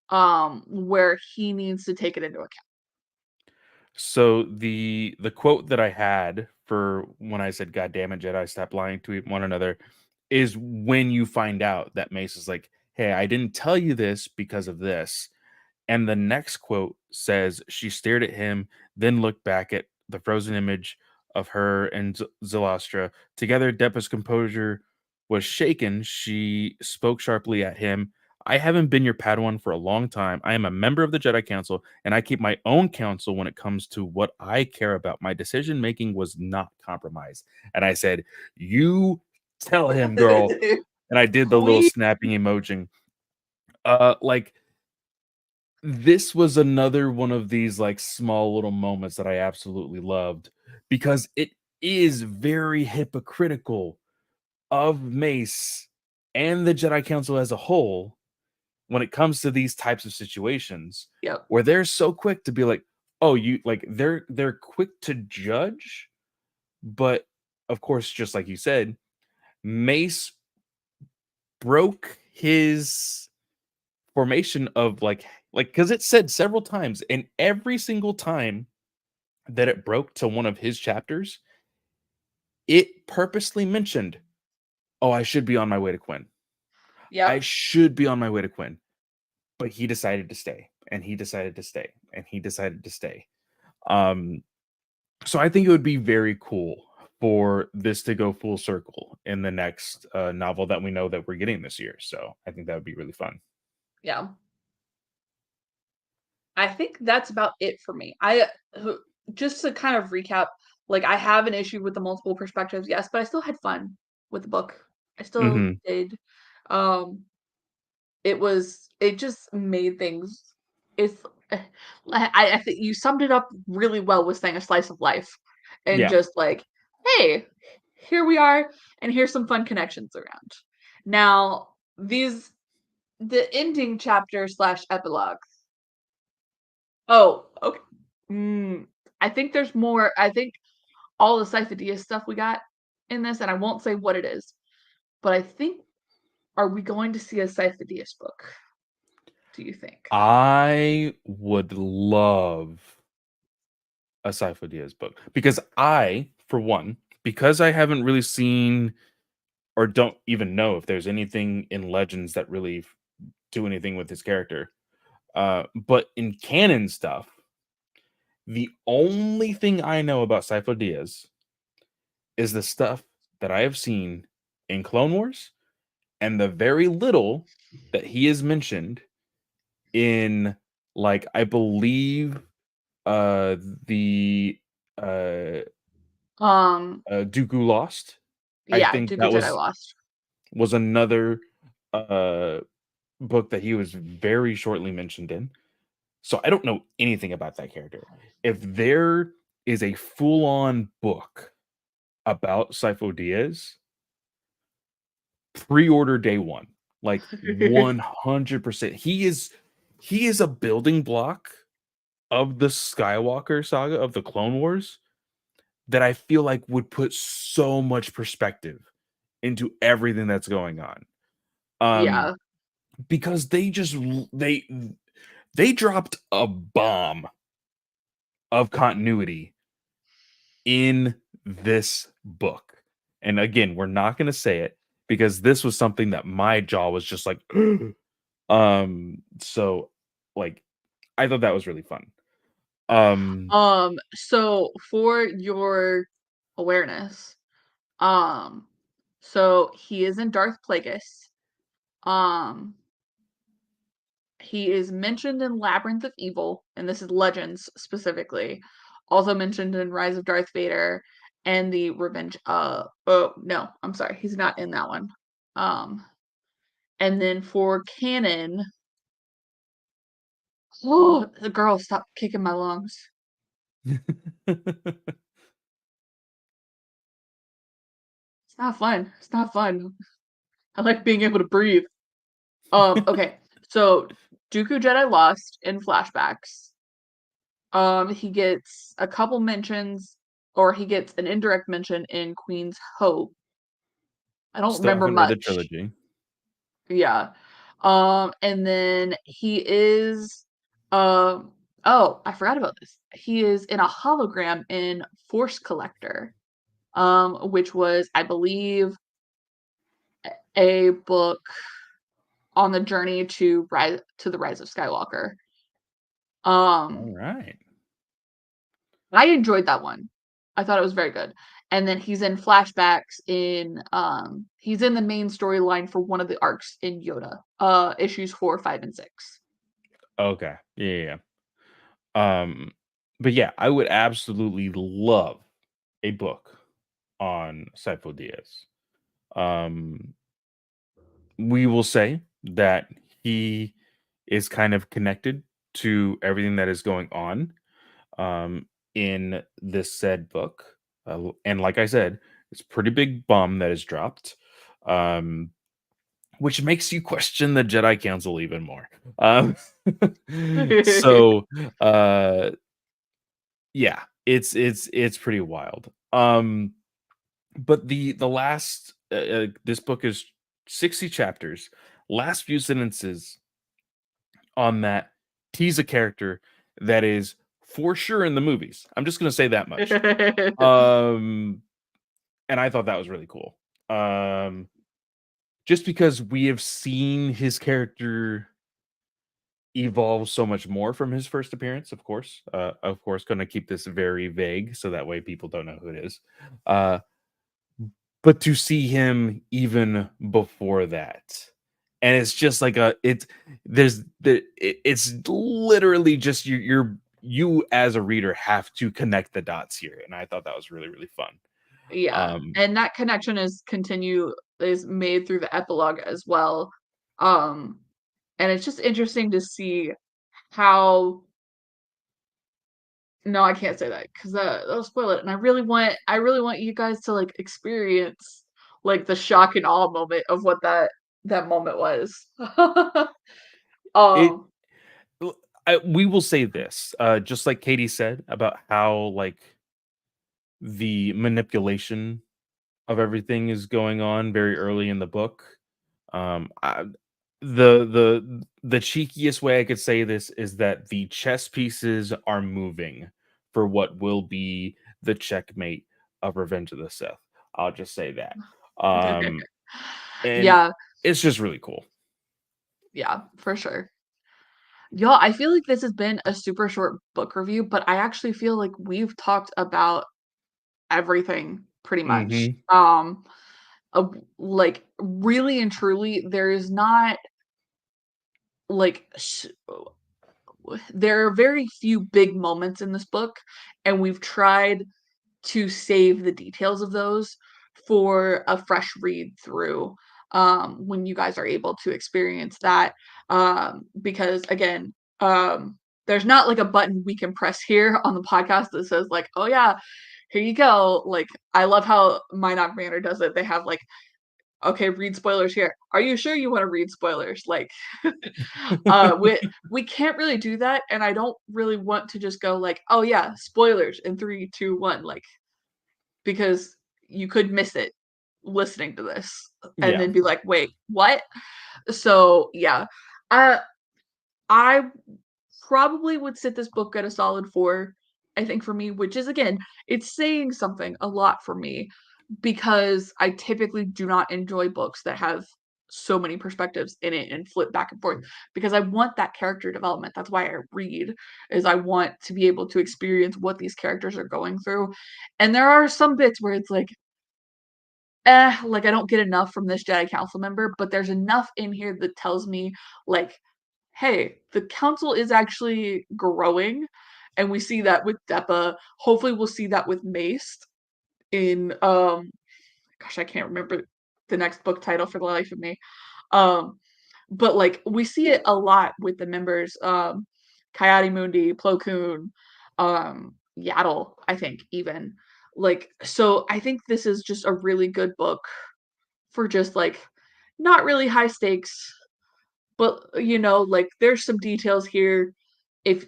on, where he needs to take it into account. So the quote that I had for when I said, "God damn it, Jedi, stop lying to one another," is when you find out that Mace is like, "Hey, I didn't tell you this because of this." And the next quote says, "She stared at him, then looked back at the frozen image of her and Zalastra. Together, Depa's composure was shaken. She spoke sharply at him. I haven't been your Padawan for a long time. I am a member of the Jedi Council, and I keep my own counsel when it comes to what I care about. My decision making was not compromised." And I said, "You tell him, girl." And I did the little Please. snapping emoji. Like, this was another one of these, like, small little moments that I absolutely loved because it is very hypocritical of Mace and the Jedi Council as a whole when it comes to these types of situations Yep. where they're so quick to be like, "Oh, you," like, they're quick to judge, but of course, just like you said, Mace broke his formation of, like, because it said several times, and every single time that it broke to one of his chapters, it purposely mentioned, "Oh, I should be on my way to Quinn. I Yep. should be on my way to Quinn." But he decided to stay, and he decided to stay, and he decided to stay. Um, so I think it would be very cool for this to go full circle in the next novel that we know that we're getting this year. So I think that would be really fun. Yeah. I think that's about it for me. Who just to kind of recap, like, I have an issue with the multiple perspectives, yes, but I still had fun with the book. I still Hmm. did. Um, it just made things it's I think you summed it up really well with saying a slice of life and Yeah. just like, "Hey, here we are, and here's some fun connections around." Now, the ending chapter/epilogue. Oh, okay. Mm, I think there's more. I think all the Cyphedia stuff we got in this, and I won't say what it is, but I think are we going to see a Cyphidius book? Do you think? I would love a Sifo Dyas book because for one, because I haven't really seen or don't even know if there's anything in Legends that really do anything with his character. But in canon stuff, the only thing I know about Sifo Dyas is the stuff that I have seen in Clone Wars and the very little that he is mentioned in, like, I believe uh the uh Um, Dooku Lost. I yeah, think Duke of that Jedi Lost. was another uh book that he was very shortly mentioned in. So I don't know anything about that character. If there is a full-on book about Sifo Dyas, pre-order day one. Like 100%. He is a building block of the Skywalker saga of the Clone Wars that I feel like would put so much perspective into everything that's going on. Um Yeah, because they dropped a bomb of continuity in this book. And again, we're not going to say it because this was something that my jaw was just like so, like, I thought that was really fun. Um, So for your awareness, um, so he is in Darth Plagueis. Um, he is mentioned in Labyrinth of Evil, and this is Legends specifically. Also mentioned in Rise of Darth Vader and the Revenge. Oh no, I'm sorry, he's not in that one. Um, and then for canon, oh, the girl, stop kicking my lungs. It's not fun. It's not fun. I like being able to breathe. Okay. So Dooku Jedi Lost in flashbacks. He gets a couple mentions, or he gets an indirect mention in Queen's Hope. I don't Still remember haven't read the much. trilogy. Yeah. And then he is oh, I forgot about this. He is in a hologram in Force Collector, which was, I believe, a book on the journey to the Rise of Skywalker. Um, Alright. I enjoyed that one. I thought it was very good. And then he's in flashbacks he's in the main storyline for one of the arcs in Yoda, issues 4, 5, and 6. Okay. Yeah, yeah, yeah. But yeah, I would absolutely love a book on Sifo Dyas. Um, we will say that he is kind of connected to everything that is going on in this said book. And like I said, it's a pretty big bomb that is dropped, which makes you question the Jedi Council even more. Um, so, uh, yeah, it's pretty wild. But the last this book is 60 chapters. Last few sentences on that tease a character that is for sure in the movies. I'm just gonna say that much. Um, and I thought that was really cool. Um, just because we have seen his character evolve so much more from his first appearance, of course, gonna keep this very vague so that way people don't know who it is. Uh, but to see him even before that, and it's just like it's literally just you as a reader have to connect the dots here, and I thought that was really, really fun. Yeah, Um, and that connection is made through the epilogue as well. Um, and it's just interesting to see how no, I can't say that because that'll spoil it. And I really want you guys to like experience like the shock and awe moment of what that moment was. it um, we will say this, just like Katie said about how like the manipulation of everything is going on very early in the book. I, the cheekiest way I could say this is that the chess pieces are moving for what will be the checkmate of Revenge of the Sith. I'll just say that. Um, and yeah, it's just really cool. yeah, for sure. Y'all, I feel like this has been a super short book review, but I actually feel like we've talked about everything pretty much. Hmm. Like really and truly, there is not like there are very few big moments in this book, and we've tried to save the details of those for a fresh read through when you guys are able to experience that. Because again, there's not like a button we can press here on the podcast that says like, oh yeah, here you go. Like I love how My Not Manner does it. They have like, okay, read spoilers here. Are you sure you want to read spoilers? Like we can't really do that, and I don't really want to just go like, oh yeah, spoilers in 3, 2, 1, like because you could miss it listening to this and Yeah. then be like, wait, what? So yeah. Uh I probably would sit this book at a solid 4, I think for me, which is again, it's saying something a lot for me because I typically do not enjoy books that have so many perspectives in it and flip back and forth because I want that character development. That's why I read, is I want to be able to experience what these characters are going through. And there are some bits where it's like, like I don't get enough from this Jedi Council member, but there's enough in here that tells me like, hey, the council is actually growing. And we see that with Depa. Hopefully we'll see that with Mace in gosh, I can't remember the next book title for the life of me. Um, but like we see it a lot with the members, Coyote Mundi, Plo Koon, Yaddle, I think even. Like, so I think this is just a really good book for just like not really high stakes, but like there's some details here if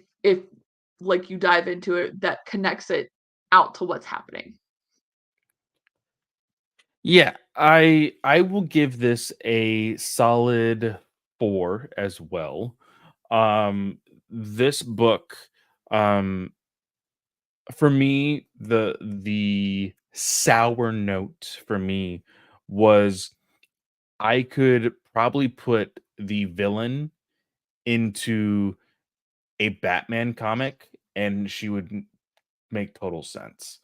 like you dive into it that connects it out to what's happening. Yeah, I will give this a solid 4 as well. This book, um, for me, the sour note for me was I could probably put the villain into a Batman comic, and she would make total sense.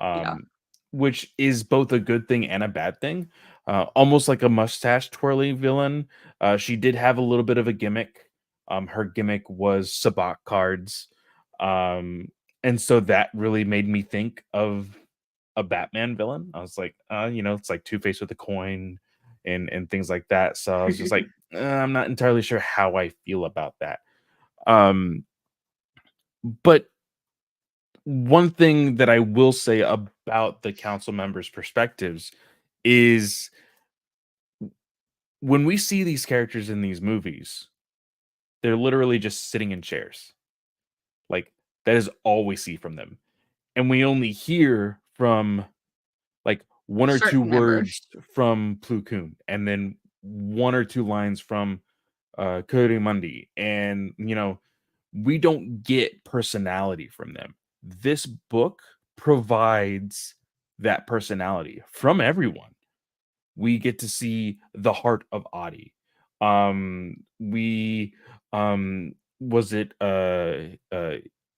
Yeah. Um, which is both a good thing and a bad thing. Almost like a mustache twirly villain. She did have a little bit of a gimmick. Her gimmick was sabak cards. Um, and so that really made me think of a Batman villain. I was like, it's like Two Face with a coin and things like that. So I was just like, I'm not entirely sure how I feel about that. Um, but one thing that I will say about the council members' perspectives is when we see these characters in these movies, they're literally just sitting in chairs. Like that is all we see from them. And we only hear from like one or two Certain words members. from Plo Koon and then one or two lines from Cody Mundy. And we don't get personality from them. This book provides that personality from everyone. We get to see the heart of Adi. We was it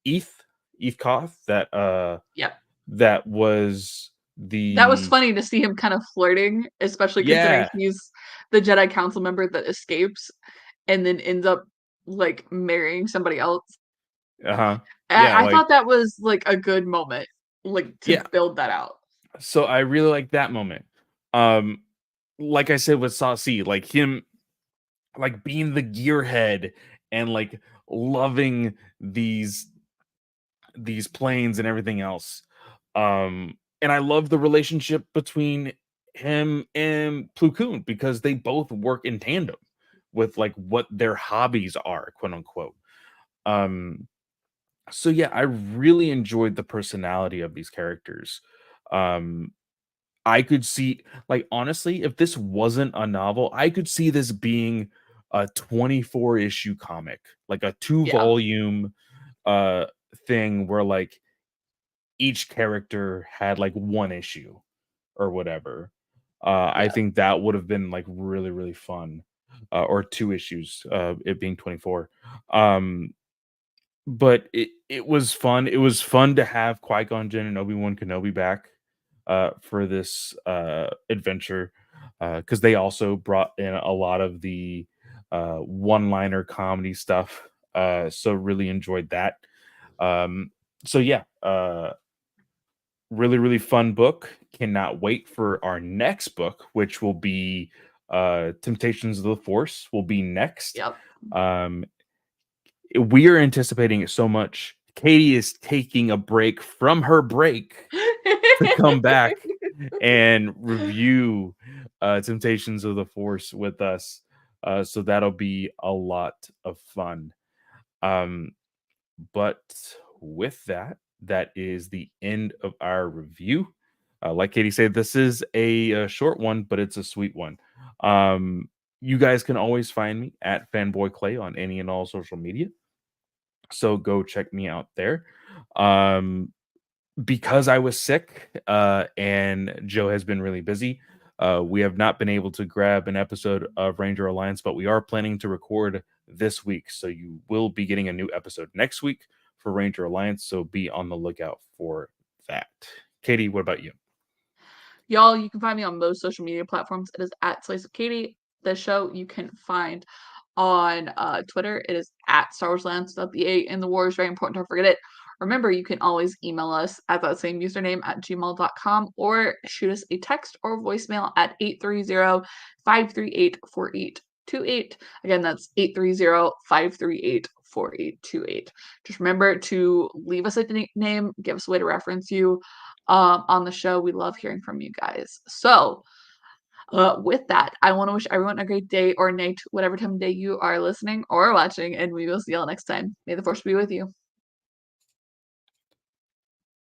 Eth Eth Koth Yep. that was That was the funny to see him kind of flirting, especially considering yeah, he's the Jedi Council member that escapes and then ends up like marrying somebody else. uh-huh. Yeah, I like thought that was like a good moment, like to yeah. build that out. So I really like that moment. Um like I said with Saucy, like him like being the gearhead and like loving these planes and everything else. And I love the relationship between him and Plo Koon because they both work in tandem with like what their hobbies are, quote unquote. Um, so yeah, I really enjoyed the personality of these characters. Um, I could see, like, honestly, if this wasn't a novel, I could see this being a 24 issue comic, like a two Yeah, volume uh thing where like each character had like one issue or whatever. I yeah, think that would have been like really, really fun. Or two issues, it being 24. Um, but it was fun. It was fun to have Qui-Gon Jinn and Obi-Wan Kenobi back for this adventure because they also brought in a lot of the one-liner comedy stuff. So really enjoyed that. Um, so yeah, really, really fun book. Cannot wait for our next book, which will be Temptations of the Force will be next. yep. Um, we are anticipating it so much. Katie is taking a break from her break to come back and review Temptations of the Force with us. So that'll be a lot of fun. Um, but with that, that is the end of our review. Like Katie said, this is a short one, but it's a sweet one. Um, you guys can always find me at Fanboy Clay on any and all social media. So go check me out there. Um, because I was sick and Joe has been really busy, We have not been able to grab an episode of Ranger Alliance, but we are planning to record this week. So you will be getting a new episode next week for Ranger Alliance. So be on the lookout for that. Katie, what about you? Y'all, you can find me on most social media platforms. It is at Slice of Katie. The show you can find on Twitter. It is at Star Wars Lands. The A in the war is very important. Don't forget it. Remember, you can always email us at that same username at gmail.com or shoot us a text or voicemail at 830-538-4828. Again, that's 830-538-4828. Just remember to leave us a nickname, give us a way to reference you on the show. We love hearing from you guys. So, with that, I want to wish everyone a great day or night, whatever time of day you are listening or watching, and we will see y'all next time. May the force be with you.